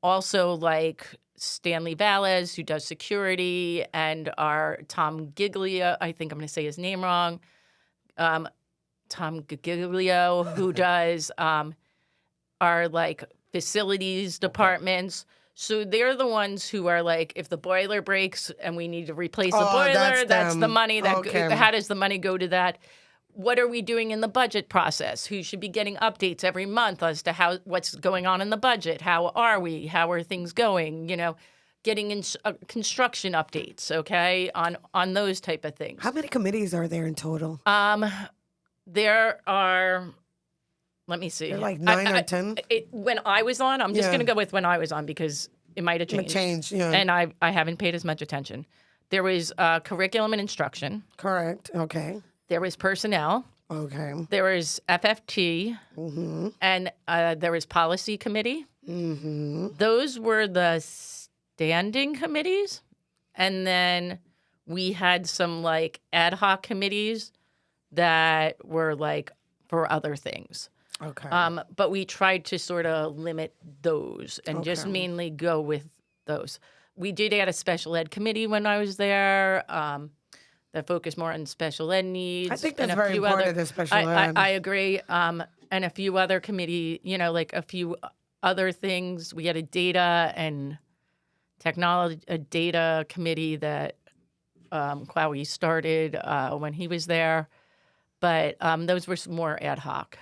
also like Stanley Valles, who does security, and our Tom Giglio, I think I'm going to say his name wrong, Tom Giglio, who does our like facilities departments. So they're the ones who are like, if the boiler breaks and we need to replace the boiler, that's the them. money that. Okay. How does the money go to that? What are we doing in the budget process? Who should be getting updates every month as to what's going on in the budget? How are we? How are things going? Getting in construction updates, okay, on those type of things. How many committees are there in total? There are, let me see. They're like 9 or 10? When I was on, I'm just Yeah. going to go with when I was on because it might have It changed. changed, yeah. And I haven't paid as much attention. There was curriculum and instruction. Correct. Okay. There was personnel. Okay. There was FFT. Mm-hmm. And there was policy committee. Mm-hmm. Those were the standing committees. And then we had some like ad hoc committees that were like for other things. Okay. But we tried to sort of limit those and just mainly go with those. We did add a special ed committee when I was there that focused more on special ed needs. I think and that's a very few important, other- the special ed. I agree. And a few other committee, like a few other things. We had a data and technology, a data committee that Chloe started when he was there. But those were some more ad hoc.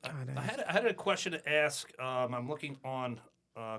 I had a question to ask. I'm looking on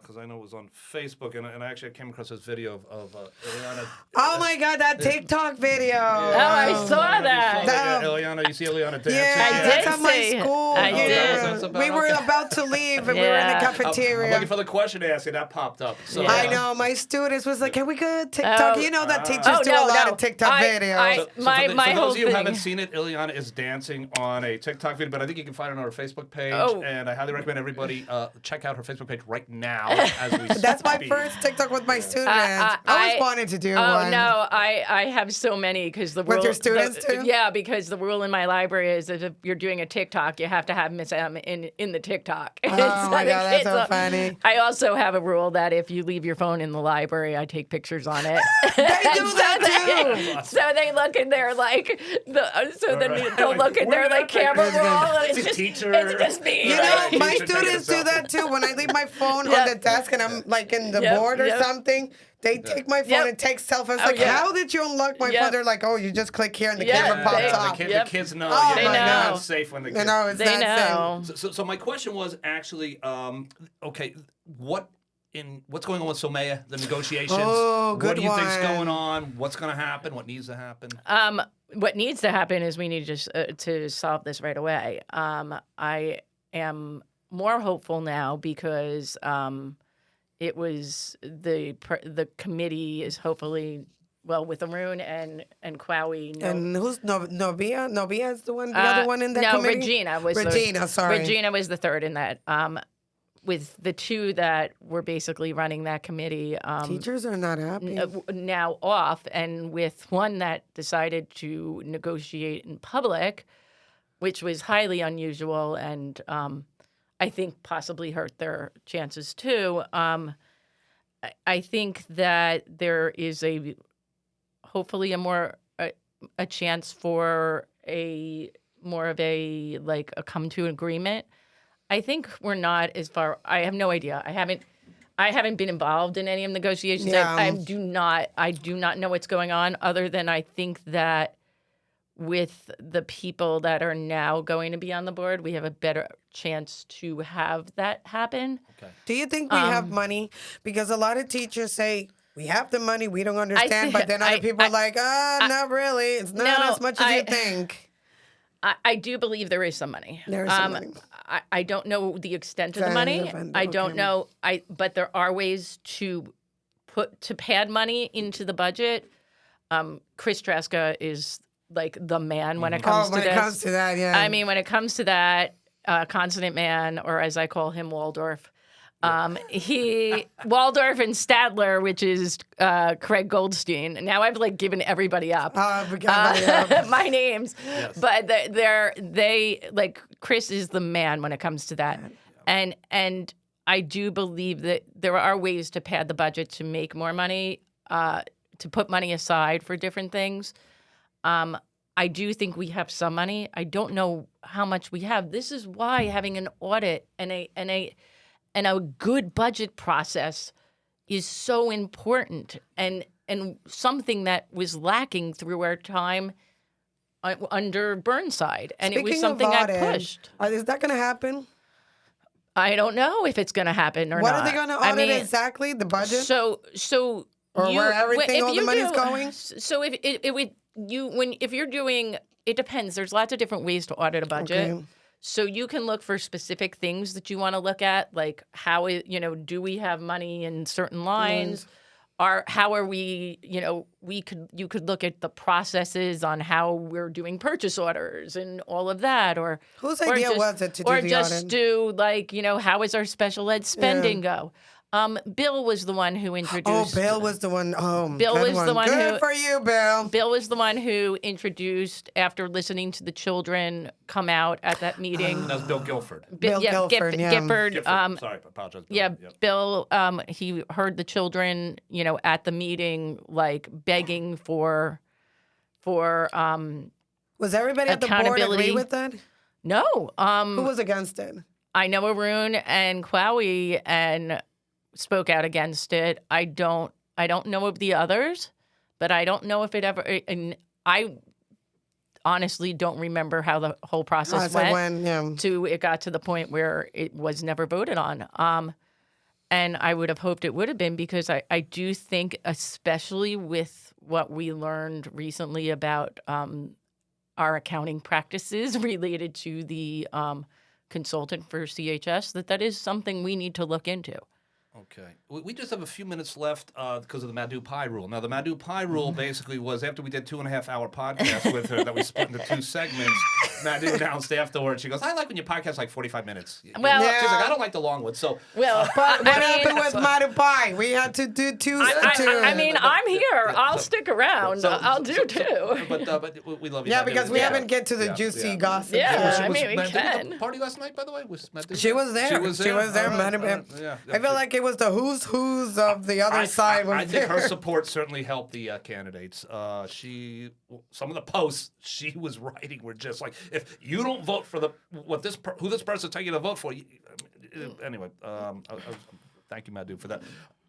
because I know it was on Facebook, and I actually came across this video of Ileana. Oh my God, that TikTok video. Oh, I saw that. Ileana, you see Ileana dancing? Yeah, I that's did at my see. school. I Yeah. did. That's about- We were okay. about to leave, and we were in the Yeah. I'm cafeteria. looking for the question to ask you. That popped up. So, Yeah. I know, my students was like, can we go to TikTok? Oh. You know that teachers Oh, do no, a lot no. of TikTok videos. So My for whole those of you who thing. haven't seen it, Ileana is dancing on a TikTok video, but I think you can find it on her Facebook page. Oh. And I highly recommend everybody check out her Facebook page right now as we That's my speak. first TikTok with my students. I I- always wanted to do Oh one. no, I have so many because the With rule your students too? Yeah, because the rule in my library is that if you're doing a TikTok, you have to have Miss M in the TikTok. Oh So my the God, that's kids so will- funny. I also have a rule that if you leave your phone in the library, I take pictures on it. They do that too. So they look in there like they'll look in there like camera It's roll. And a it's just teacher. it's just me. You right? know, my Teacher taking students a do selfie. that too. When I leave my phone Yep. on the desk and I'm like in the Yep, board or yep. something, they take my phone Yep. and take selfies. Oh, Like, yeah. how did you unlock my Yep. phone? They're like, oh, you just click here and the Yeah, camera pops they- up. Yep. The kids know. Oh, yeah, my God. It's safe when the You kids know, it's They that know. So my question was actually, okay, what's going on with Somea, the negotiations? Oh, What good do you think's one. going on? What's going to happen? What needs to happen? What needs to happen is we need to solve this right away. I am more hopeful now because it was the committee is hopefully with Arun and Kwawi. And who's Novia? Novia is the one, the other one in that committee? Regina was Regina, sorry. Regina was the third in that. With the two that were basically running that committee. Teachers are not happy. Now off, and with one that decided to negotiate in public, which was highly unusual and I think possibly hurt their chances too. I think that there is hopefully a chance for a more of a come to agreement. I think we're not as far. I have no idea. I haven't been involved in any of the negotiations. Yeah. I do not know what's going on. Other than I think that with the people that are now going to be on the board, we have a better chance to have that happen. Okay. Do you think we have money? Because a lot of teachers say, we have the money, we don't understand. But then other people are like, not really. It's not as much as you think. I do believe there is some money. There is some money. I don't know the extent of the Extent money. of it, I don't okay. know. But there are ways to pad money into the budget. Chris Tresca is like the man when it comes to when this. it comes to that, yeah. I mean, when it comes to that, consonant man, or as I call him, Waldorf. Waldorf and Stadler, which is Craig Goldstein. Now I've given everybody up. My names, Yes. but they Chris is the man when it comes to that, and I do believe that there are ways to pad the budget to make more money, to put money aside for different things. I do think we have some money. I don't know how much we have. This is why having an audit and a good budget process is so important and something that was lacking through our time under Burnside. And it was Speaking something of I audit, pushed. Is that going to happen? I don't know if it's going to happen or What not. are they going to audit exactly? The budget? So Or where everything, all the you money's do- going? So if you're doing, it depends. There's lots of different ways to audit a budget. Okay. So you can look for specific things that you want to look at, like do we have money in certain lines? How are we, you could look at the processes on how we're doing purchase orders and all of that, or Whose idea was it to do or the just audit? do how is our special ed spending go? Bill was the one who introduced. Bill was the one. Bill good was one. the one Good who- for you, Bill. Bill was the one who introduced, after listening to the children come out at that meeting. That was Bill Guilford. Bill Guilford, yeah. Gifford. Gifford. Sorry, I apologize. Bill. Yeah, Yep. Bill. He heard the children, at the meeting, like begging for. Was everybody at the board accountability. agree with that? No. Who was against it? I know Arun and Kwawi and spoke out against it. I don't know of the others, but I don't know if it ever. And I honestly don't remember how the whole process went. It got to the point where it was never voted on. And I would have hoped it would have been, because I do think, especially with what we learned recently about our accounting practices related to the consultant for CHS, that is something we need to look into. Okay. We just have a few minutes left because of the Madhu Pi rule. Now, the Madhu Pi rule basically was, after we did 2.5-hour podcast with her that we split into 2 segments, Madhu announced afterwards, she goes, I like when you podcast like 45 minutes. Well, she's like, I don't like the long ones. So, Well, But what happened with Madhu Pi? We had to do two. I mean, I'm here. I'll stick around. I'll do two. But we love you. Yeah, Madhu. because we haven't get to the juicy gossip. Yeah, yet. I mean, we Madhu at can. the party last night, by the way? Was Madhu She was there. She was there. Madhu. Yeah. I feel like it was the who's of the other side. I Was think her there. support certainly helped the candidates. Some of the posts she was writing were just like, if you don't vote for who this person's telling you to vote for. Anyway, thank you, Madhu, for that.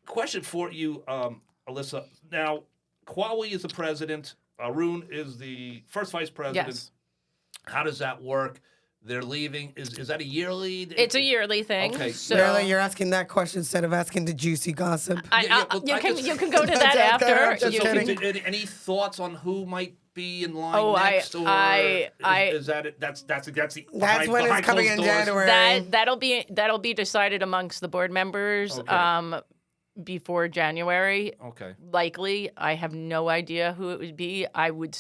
Question for you, Elissa. Now, Kwawi is the president. Arun is the first vice president. Yes. How does that work? They're leaving. Is that a yearly? It's a yearly thing. Okay. So Really, you're asking that question instead of asking the juicy gossip. you can go to that after. Just You kidding. can, Any thoughts on who might be in line Oh, next, or is that it? That's That's behind when it's coming in closed doors? January. that'll be decided amongst the board members Okay. Before January. Okay. Likely, I have no idea who it would be. I would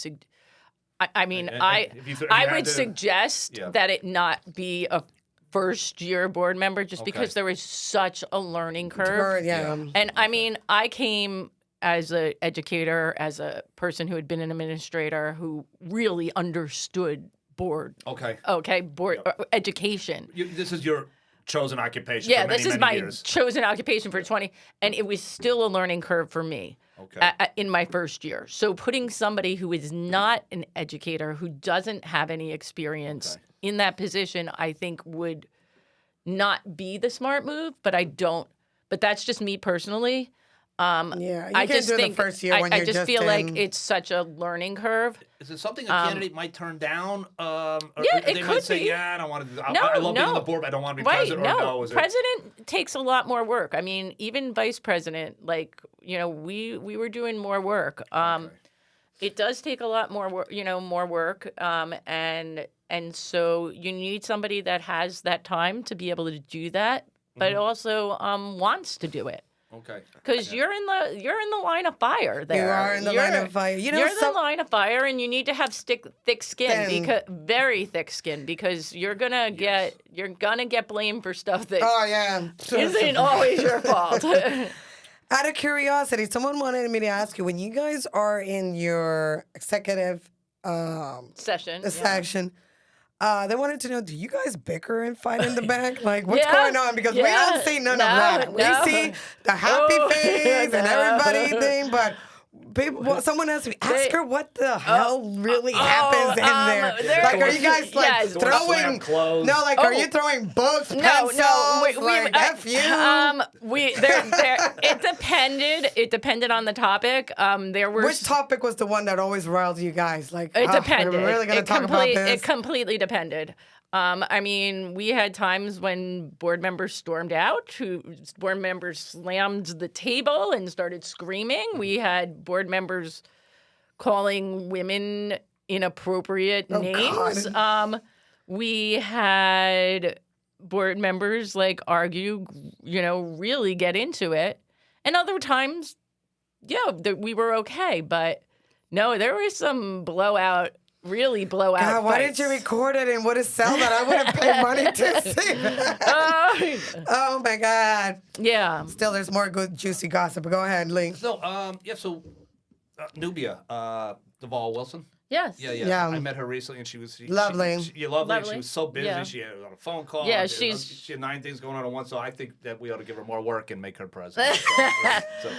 I mean, And I if you I had would to- suggest Yeah. that it not be a first-year board member, just Okay. because there is such a learning curve. Yeah. And I mean, I came as an educator, as a person who had been an administrator, who really understood board. Okay. Board education. This is your chosen occupation. Yeah, for many, this is many my years. chosen occupation for 20, and it was still a learning curve for me. Okay. In my first year. So putting somebody who is not an educator, who doesn't have any experience in that position, I think would not be the smart move, but that's just me personally. Yeah, you I can't just do it think the first year when I you're just just feel like in. it's such a learning curve. Is it something a candidate might turn down? Or Yeah, they it might could say, be. "Yeah, I don't want to. No, I love being on no. the board, but I don't want to be Right, president." Or no, is it? president takes a lot more work. I mean, even vice president, we were doing more work. It does take a lot more work, more work. And so you need somebody that has that time to be able to do that, but also wants to do it. Okay. Because you're in the line of fire there. You are in the line of fire. You know, you're in the line of fire, and you need to have thick skin, Thin. very thick skin, because you're gonna get blamed for stuff that Oh yeah. isn't always your fault. Out of curiosity, someone wanted me to ask you, when you guys are in your executive Session. section, they wanted to know, do you guys bicker and fight in the back? Like, what's Yeah, going on? Because we don't see none of that. We see the happy face and everybody thing, but people, someone asked me, ask her what the hell really happens in there. Like, are you guys like yes. Doors slam throwing? closed. No, like, are you throwing books, pencils? Like, F you. It depended on the topic. There were Which topic was the one that always riled you guys? Like, It depended. We're really going to talk about this. It completely depended. I mean, we had times when board members stormed out, board members slammed the table and started screaming. We had board members calling women inappropriate names. God. We had board members argue, really get into it. And other times, we were okay. But no, there was some blowout really blowout God, why fights. didn't you record it and would have sell that? I wouldn't pay money to see that. Oh my God. Yeah. Still, there's more good juicy gossip. But go ahead, Lee. So, Nubia, Duvall Wilson. Yes. Yeah. I met her recently, and she was Lovely. Lovely. Lovely. She was so busy. Yeah. She had on a phone call. Yeah, she had 9 things going on at once. So I think that we ought to give her more work and make her president.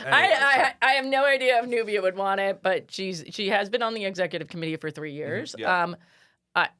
I have no idea if Nubia would want it, but she has been on the executive committee for 3 years. Yeah.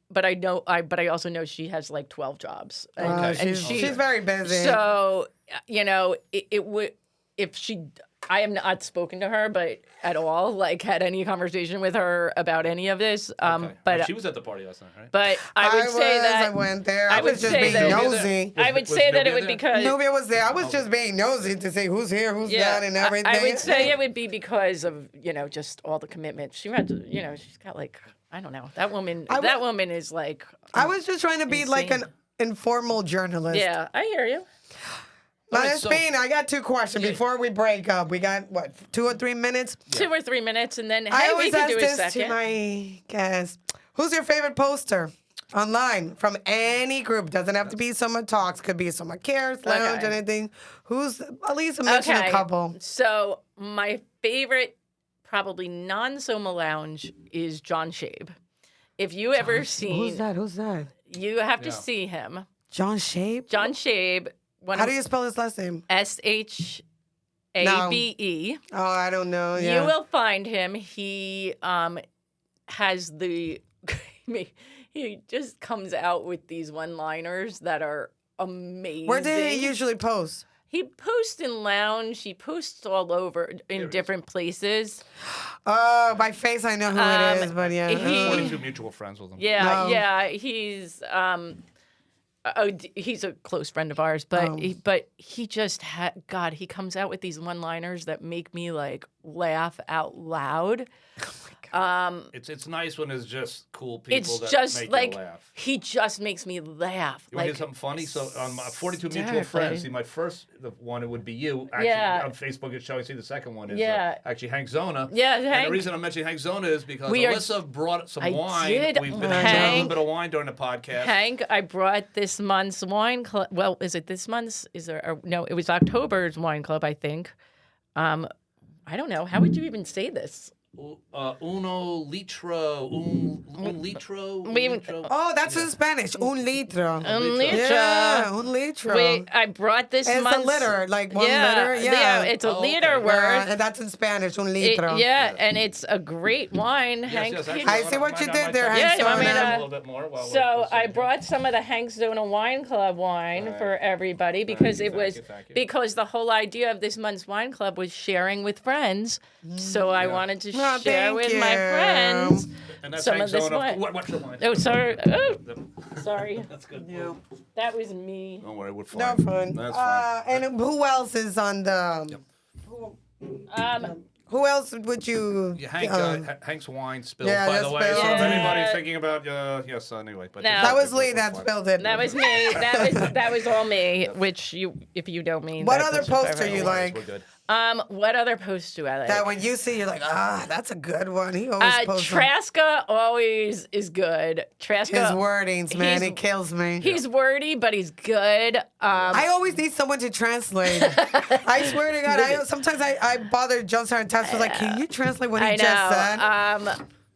But I also know she has like 12 jobs. And She's very busy. So it would if she. I have not spoken to her, but at all, like had any conversation with her about any of this. But she was at the party last night, right? But I would say that I went there. I I was would just say being that- nosy. I would say that it would Nubia because Nubia was there. I was just being nosy to say who's here, who's that, and everything. I would say it would be because of just all the commitment she had to. She's got like I don't know that woman. That woman is like. I was just trying to be like an insane. informal journalist. Yeah, I hear you. Malespina, I got 2 questions before we break up. We got, 2 or 3 minutes? 2 or 3 minutes, and then I hey, we always can ask do a this second. to my guests. Who's your favorite poster online from any group? Doesn't have to be Soma Talks. Could be Soma Cares, Lounge, Okay. anything. Who's, Elissa mention a couple. So my favorite, probably non-Soma Lounge, is John Shabe. If you ever seen, Who's that? you have to see him. John Shape? John Shabe. How do you spell his last name? SHABE. Oh, I don't know. Yeah. You will find him. He has the he just comes out with these one-liners that are amazing. Where did he usually post? He posts in Lounge. He posts all over in different places. Oh, by face I know who it is, but yeah. he- 42 mutual friends with him. Yeah, No. yeah. He's a close friend of ours, but he just God, he comes out with these one-liners that make me like laugh out loud. It's nice when it's just cool people It's that just make like you laugh. he just makes me laugh. You want to hear Like something funny? So on my 42 mutual hysterically. friends, see my first one, it would be you. Actually, Yeah. on Facebook it's showing. See the second one is Yeah. actually Hank Zona. Yeah, And Hank- the reason I'm mentioning Hank Zona is because We are- Elissa brought some I wine. did. We've been enjoying a little Hank- bit of wine during the podcast. Hank, I brought this month's wine club. Well, is it this month's? Is there? No, it was October's wine club, I think. I don't know. How would you even say this? Uno litro, un litro. Oh, that's in Spanish. Un litro. Un litro. Yeah, un litro. Wait, I brought this It's month's. a liter, like 1 liter. Yeah. it's a Oh, liter okay. worth. And that's in Spanish. Un It- litro. yeah, and it's a great wine, Hank. actually, I see what you did there, Yeah, Hank you want me Zona. to- A little bit more while So we're I sitting brought some of the Hank Zona Wine Club wine for everybody because Thank you. because the whole idea of this month's wine club was sharing with friends. So I wanted to share thank with my you. friends And that's some Hank of this Zona. wine. What's your wine? Oh, sorry. Oh, sorry. That's good. That was me. Don't worry, we're fine. No fun. That's fine. And who else is on the? Who else would you? Yeah, Hank's wine spilled, Yeah, by that the way. So spilled. if anybody's Yeah. thinking about, yes, anyway. But No. That was Lee that spilled it. That was me. That was all me. Which if you don't mean. What that's other just my poster favorite. you like? We're good. What other post do I like? That when you see, you're like, that's a good one. He always posts them. Traska always is good. Traska. His wordings, man, he's- it kills me. He's wordy, but he's good. I always need someone to translate. I swear to God, sometimes I bother Johnson and Tess like, can you translate what he I know. just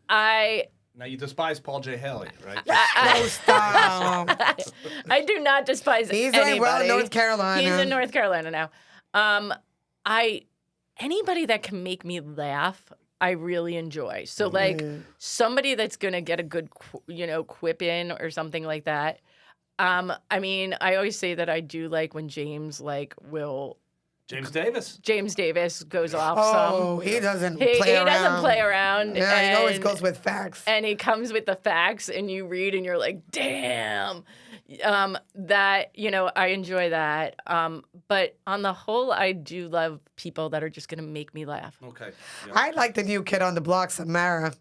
said? Now you despise Paul J. Haley, right? Oh, stop. I do not despise He's anybody. doing well in North Carolina. He's in North Carolina now. Anybody that can make me laugh, I really enjoy. So like somebody that's gonna get a good, quip in or something like that. I mean, I always say that I do like when James will. James Davis. James Davis goes off Oh, some. he doesn't He play around. doesn't play around. Yeah, he always and- goes with facts. And he comes with the facts, and you read, and you're like, damn. That, I enjoy that. But on the whole, I do love people that are just going to make me laugh. Okay. Yeah. I like the new kid on the block, Samara.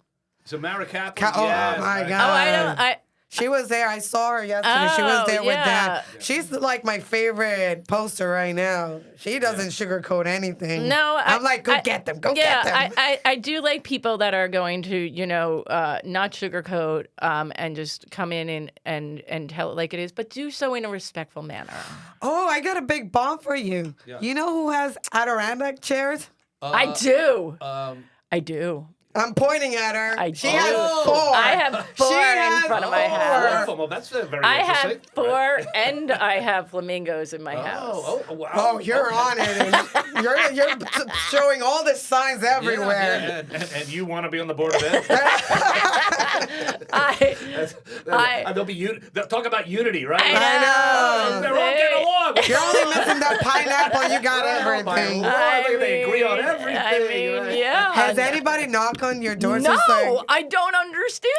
Samara Kaplan. Oh, yes, my right. God. Oh, I don't. She was there. I saw her yesterday. She was Oh, there with Dad. yeah. She's like my favorite poster right now. She doesn't sugarcoat anything. No, I'm like, go get them. Go get them. I do like people that are going to, not sugarcoat and just come in and tell it like it is, but do so in a respectful manner. Oh, I got a big bomb for you. Yeah. You know who has Adirondack chairs? I do. I do. I'm pointing at her. She has 4. I have 4 in front of my house. Well, that's very I interesting. have 4, and I have flamingos in my house. Wow. Oh, you're on it. And you're showing all the signs everywhere. Yeah. And you want to be on the board of ed? They'll be they'll talk about unity, right? I know. They're all getting along. You're only missing that pineapple. You got everything. They agree on everything. right? Yeah. Has anybody knocked on your door? No, Just like, I don't understand.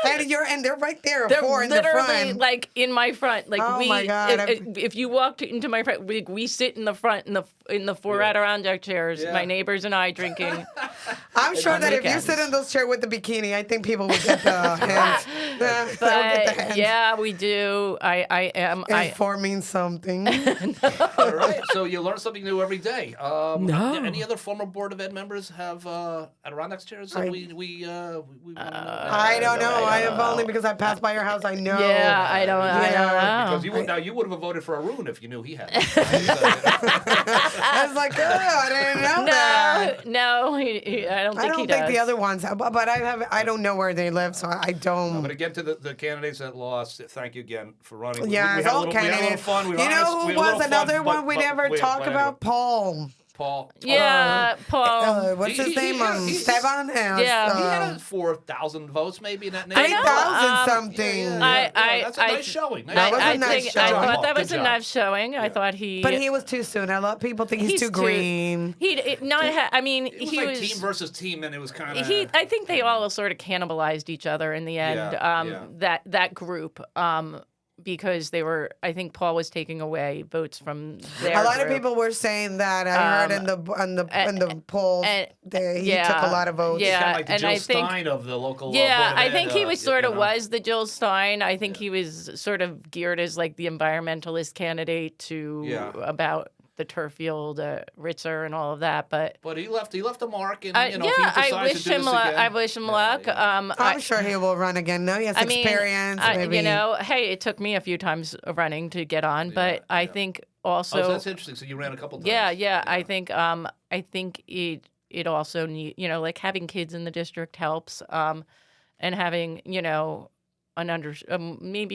and they're right there. They're 4 in the literally front. like in my front. Like Oh, my God. if you walked into my front, we sit in the front in the 4 Adirondack chairs. My neighbors and I drinking. I'm sure that if you weekends. sit in those chairs with the bikini, I think people would get the hint. They'll get the But hint. yeah, we do. I am. It's forming something. All right. So you learn something new every day. No. Any other former Board of Ed members have Adirondack chairs that we wanna know? I don't know. I have only because I passed by your house. I know. Yeah, I don't know. Because you would have voted for Arun if you knew he had. I was like, oh, I didn't know that. No, I don't think he does. think the other ones, but I don't know where they live, so I don't. But again, to the candidates that lost, thank you again for running. Yeah, we it's had a all little, we had a little candidates. fun. We were You know honest, who we had a little was fun, another but- one we but- never wait, talk wait, about? Paul. Paul. Yeah, Paul. What's his He- name? he- Esteban? Yeah. He had 4,000 votes maybe in that I neighborhood. know. 3,000 something. That's a nice showing. That was a nice I showing. thought that Good was a job. nice showing. I thought he. But he was too soon. A lot of people think he's too green. I mean, It was he like was team versus team, and it was kind of. I think they all sort of cannibalized each other in the end. That group. Because they were, I think Paul was taking away votes from their A lot of group. people were saying that. I heard in the polls that he took a lot of votes. Yeah, Kind of like the and Jill I think Stein of the local. yeah, Board of I Ed, think he was sort of you know. was the Jill Stein. I think he was sort of geared as like the environmentalist candidate to about the turf field, Ritzer, and all of that. But he left a mark, and if he I decides wish to do him this luck. again, I wish him luck. I'm sure he will run again. No, he has experience. Maybe. Hey, it took me a few times of running to get on, but I think also. Oh, so that's interesting. So you ran a couple times. Yeah. I think it also need like having kids in the district helps, and having maybe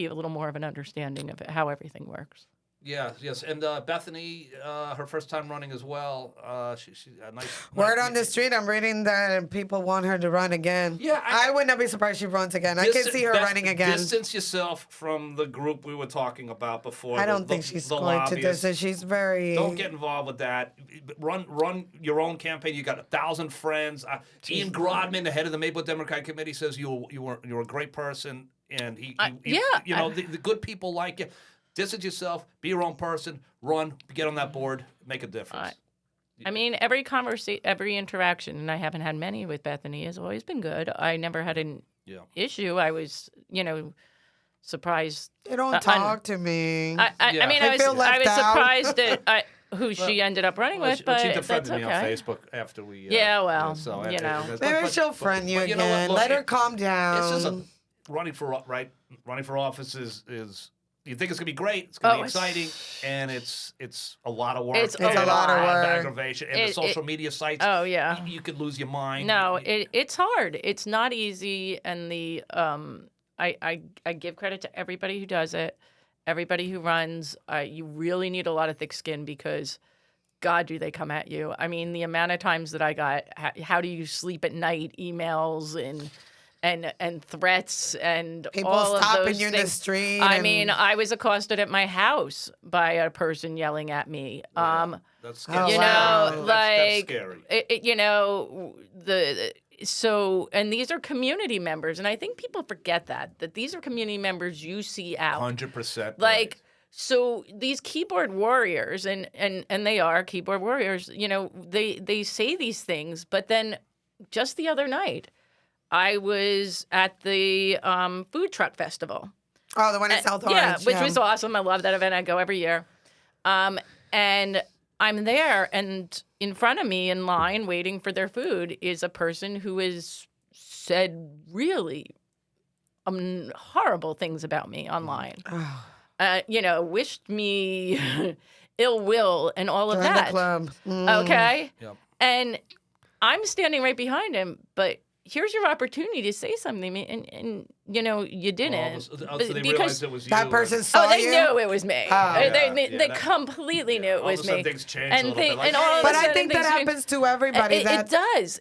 a little more of an understanding of how everything works. Yes, and Bethany, her first time running as well. She a nice Word on the street, I'm reading that people want her to run again. Yeah, I would not be surprised if she runs again. I can see her running again. Distance yourself from the group we were talking about before. I don't think she's going to distance. She's very. Don't get involved with that. Run your own campaign. You got 1,000 friends. Ian Grodman, the head of the Maplewood Democratic Committee, says you're a great person, and the good people like you. Distance yourself, be your own person, run, get on that board, make a difference. I mean, every interaction, and I haven't had many with Bethany, has always been good. I never had an issue. I was, surprised. You don't talk to me. I was surprised at who she ended up running with, but she that's defended okay. me on Facebook after we. Maybe she'll friend you again. Let her calm down. It's just running for office is. You think it's gonna be great? It's gonna be exciting, and it's a lot of work. It's a lot of work. Aggravation, and the social media sites. Oh yeah, you could lose your mind. No, it's hard. It's not easy, and I give credit to everybody who does it, everybody who runs. You really need a lot of thick skin because, God, do they come at you? I mean, the amount of times that I got, how do you sleep at night? Emails and threats and people all of stopping those you in things. the street. I mean, I was accosted at my house by a person yelling at me. That's scary. That's scary. And these are community members, and I think people forget that these are community members you see out. 100%. So these keyboard warriors, and they are keyboard warriors. They say these things, but then just the other night, I was at the food truck festival, Oh, the one in South Orange. Yeah, which was awesome. I love that event. I go every year. And I'm there, and in front of me in line waiting for their food is a person who has said really horrible things about me online. Wished me ill will and all of Join that. the club. Okay? Yep. And I'm standing right behind him, but here's your opportunity to say something, and you didn't. So they realized it was you. That person saw Oh, they you? knew it was me. They that- completely knew it all was of a sudden me. things changed and a little bit. Like, and all of a But I sudden think that things changed. happens to everybody.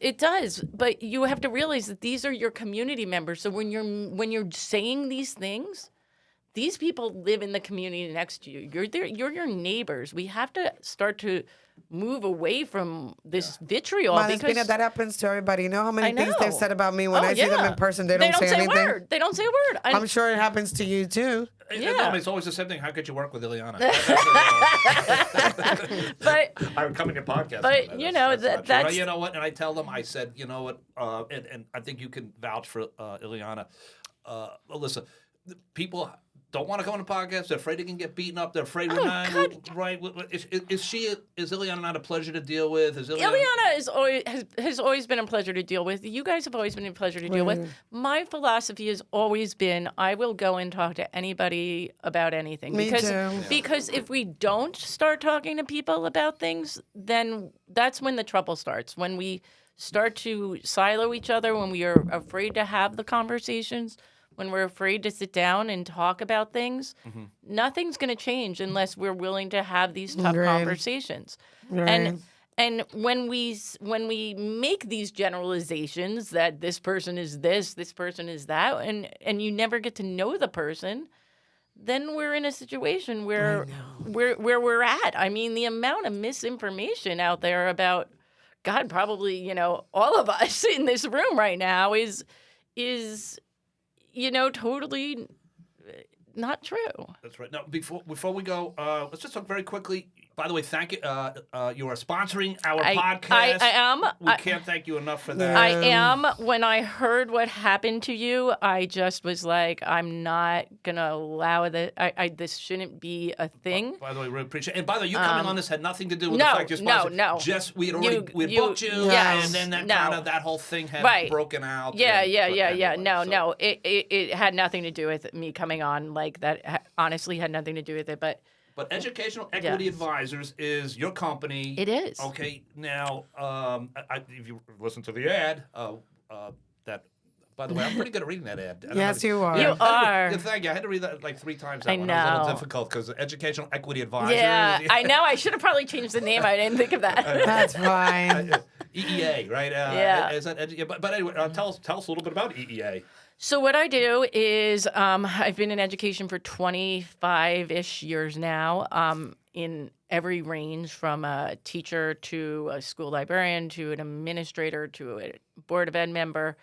It does. But you have to realize that these are your community members. So when you're saying these things, these people live in the community next to you. You're your neighbors. We have to start to move away from this vitriol. Malespina, that happens to everybody. You know how many I things they've know. said about me when I see them in person? They don't say anything. Word. They don't say a word. I'm sure it happens to you too. No, it's always the same thing. How could you work with Ileana? But I'm coming to podcast. But, that's you know, not true. that's- But you know what? And I tell them, I said, you know what? And I think you can vouch for Ileana. Alyssa, people don't want to go on a podcast. They're afraid they can get beaten up. They're afraid we're not right. Is Ileana not a pleasure to deal with? Ileana has always been a pleasure to deal with. You guys have always been a pleasure to deal with. My philosophy has always been I will go and talk to anybody about anything. Me too. Because if we don't start talking to people about things, then that's when the trouble starts. When we start to silo each other, when we are afraid to have the conversations, when we're afraid to sit down and talk about things, nothing's going to change unless we're willing to have these tough conversations. Right. And when we make these generalizations that this person is this person is that, and you never get to know the person, then we're in a situation where we're at. I mean, the amount of misinformation out there about God, probably all of us in this room right now is totally not true. That's right. Now, before we go, let's just talk very quickly. By the way, thank you. You are sponsoring our podcast. I am. We can't thank you enough for that. I am. When I heard what happened to you, I just was like, I'm not gonna allow that. This shouldn't be a thing. By the way, really appreciate it. And by the way, you coming on this had nothing to do with the fact you're sponsored. No. Just we had booked you, yes, and then that whole thing had broken out. Yeah. Anyway, No. It had nothing to do with me coming on. Like that, honestly, had nothing to do with it. But Educational Equity Advisors is your company. It is. Okay. Now, if you listen to the ad, that. By the way, I'm pretty good at reading that ad. Yes, you are. You are. Thank you. I had to read that like 3 times. That I one. It was a little know. difficult because Educational Equity Advisors. Yeah, I know. I should have probably changed the name. I didn't think of that. That's fine. EEA, right? Yeah. Is that but anyway, tell us a little bit about EEA. So what I do is I've been in education for 25-ish years now, in every range from a teacher to a school librarian to an administrator to a Board of Ed member.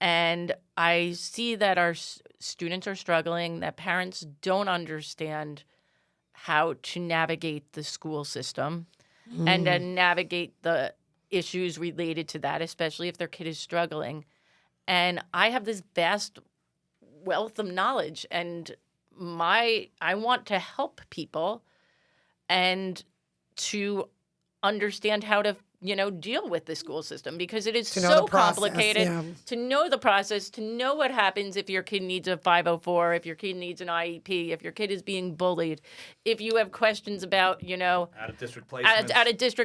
And I see that our students are struggling, that parents don't understand how to navigate the school system and to navigate the issues related to that, especially if their kid is struggling. And I have this vast wealth of knowledge, and I want to help people and to understand how to, deal with the school system, because it is so complicated to know the process, to know what happens if your kid needs a 504, if your kid needs an IEP, if your kid is being bullied, if you have questions about, out of district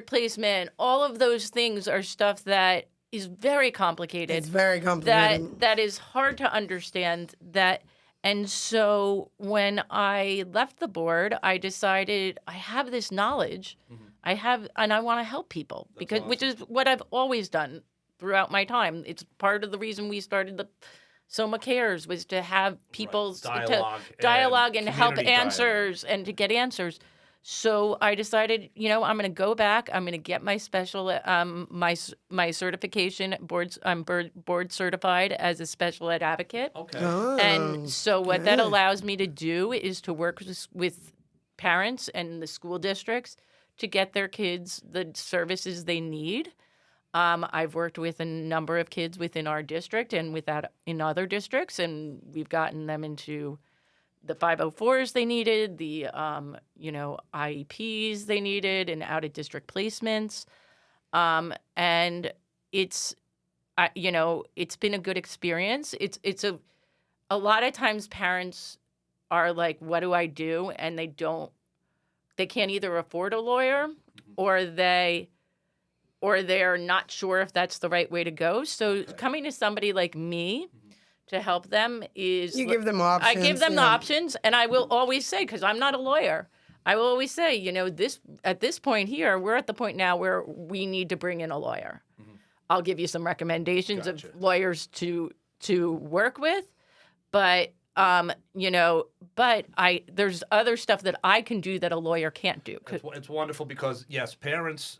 placement. All of those things are stuff that is very complicated. It's very complicated. That is hard to understand. And so when I left the board, I decided I have this knowledge, and I want to help people which is what I've always done throughout my time. It's part of the reason we started the Soma Cares, was to have people's dialogue and help answers and to get answers. So I decided, I'm going to go back. I'm going to get my special, my certification. I'm board certified as a special ed advocate. Okay. And so what that allows me to do is to work with parents and the school districts to get their kids the services they need. I've worked with a number of kids within our district and in other districts, and we've gotten them into the 504s they needed, the IEPs they needed, and out of district placements. And it's been a good experience. It's a lot of times parents are like, what do I do? And they can't either afford a lawyer or they're not sure if that's the right way to go. So coming to somebody like me to help them is... You give them options. I give them the options, and I will always say, because I'm not a lawyer, I will always say, at this point here, we're at the point now where we need to bring in a lawyer. I'll give you some recommendations of lawyers to work with, but there's other stuff that I can do that a lawyer can't do. It's wonderful because, yes, parents,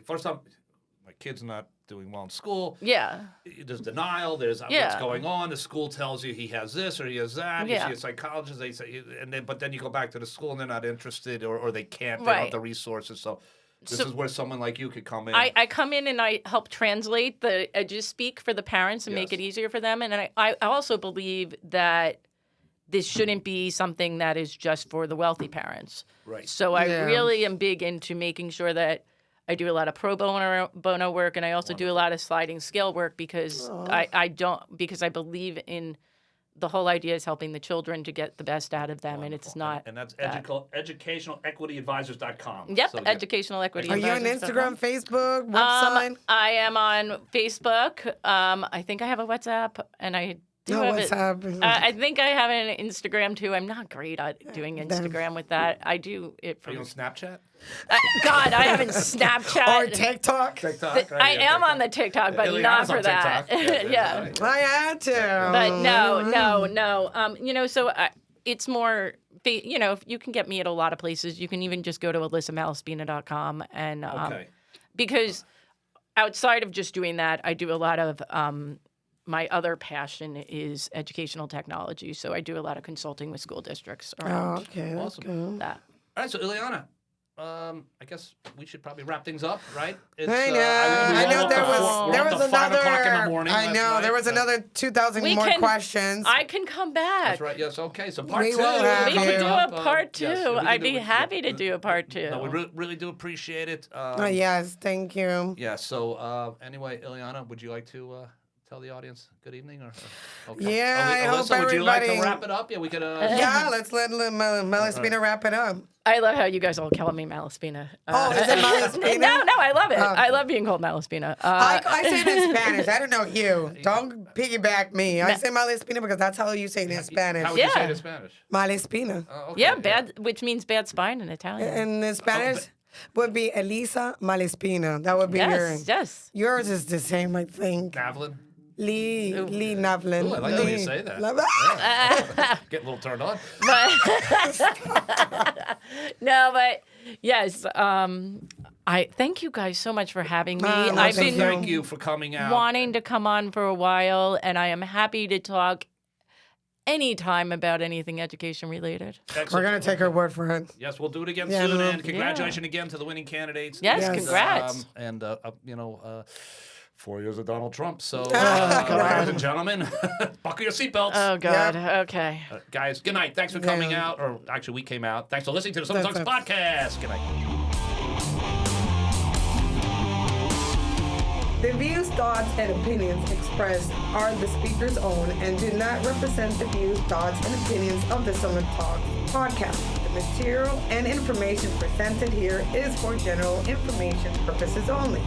first off, my kid's not doing well in school. Yeah. There's denial. There's what's going on. The school tells you he has this or he has that. Yeah. You see a psychologist, they say, but then you go back to the school and they're not interested or they can't. They don't have the resources. So this is where someone like you could come in. I come in and I help translate the speak for the parents and make it easier for them. And I also believe that this shouldn't be something that is just for the wealthy parents. Right. So I really am big into making sure that I do a lot of pro bono work, and I also do a lot of sliding scale work because I believe in the whole idea is helping the children to get the best out of them, and it's not. And that's educationalequityadvisors.com. Yep, so educational equity. Are you on Instagram, Facebook, website? I am on Facebook. I think I have a WhatsApp, and I do have WhatsApp. I think I have an Instagram too. I'm not great at doing Instagram with that. I do it for. Are you on Snapchat? God, I haven't Snapchat Or TikTok. I am on the TikTok, but not for that. Yeah. I had to. But no. So it's more, if you can get me at a lot of places. You can even just go to ElissaMalespina.com and because outside of just doing that, I do a lot of my other passion is educational technology. So I do a lot of consulting with school districts around That's good. that. All right, so Ileana, I guess we should probably wrap things up, right? It's, I know there was another. 5 o'clock in the morning. I know there was another 2,000 more questions. I can come back. That's right. Yes. Okay. So part two. We can do a part two. I'd be happy to do a part two. No, we really do appreciate it. Yes, thank you. Yeah. So anyway, Ileana, would you like to tell the audience good evening? Okay. Yeah, I hope Alyssa, would you like to everybody- wrap it up? Yeah, we could. Yeah, let's let Malespina wrap it up. I love how you guys all call me Malespina. Is it Malespina? No, I love it. I love being called Malespina. I say it in Spanish. I don't know you. Don't piggyback me. I say Malespina because that's how you say it in Spanish. How would you say it in Spanish? Malespina. Okay, Yeah, which means bad spine in Italian. And in Spanish would be Elissa Malespina. That would be yours. Yes. Yours is the same, I think. Navlen. Lee Navlen. Ooh, I like the way you say that. Get a little turned on. But yes, I thank you guys so much for having me. I've been Thank you for coming out. wanting to come on for a while, and I am happy to talk anytime about anything education related. Excellent. We're going to take her word for it. Yes, we'll do it again Yeah, soon. no. And congratulations again to the winning candidates. Yes, congrats. 4 years of Donald Trump. So, ladies and gentlemen, buckle your seatbelts. Oh, God. Okay. Guys, good night. Thanks for coming out. Or actually, we came out. Thanks for listening to the Soma Talks podcast. Good night. The views, thoughts, and opinions expressed are the speaker's own and do not represent the views, thoughts, and opinions of the Soma Talks podcast. The material and information presented here is for general information purposes only.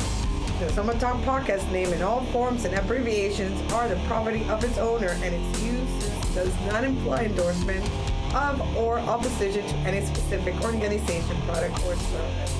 The Soma Talk podcast name in all forms and abbreviations are the property of its owner, and its use does not imply endorsement of or opposition to any specific organization, product, or service.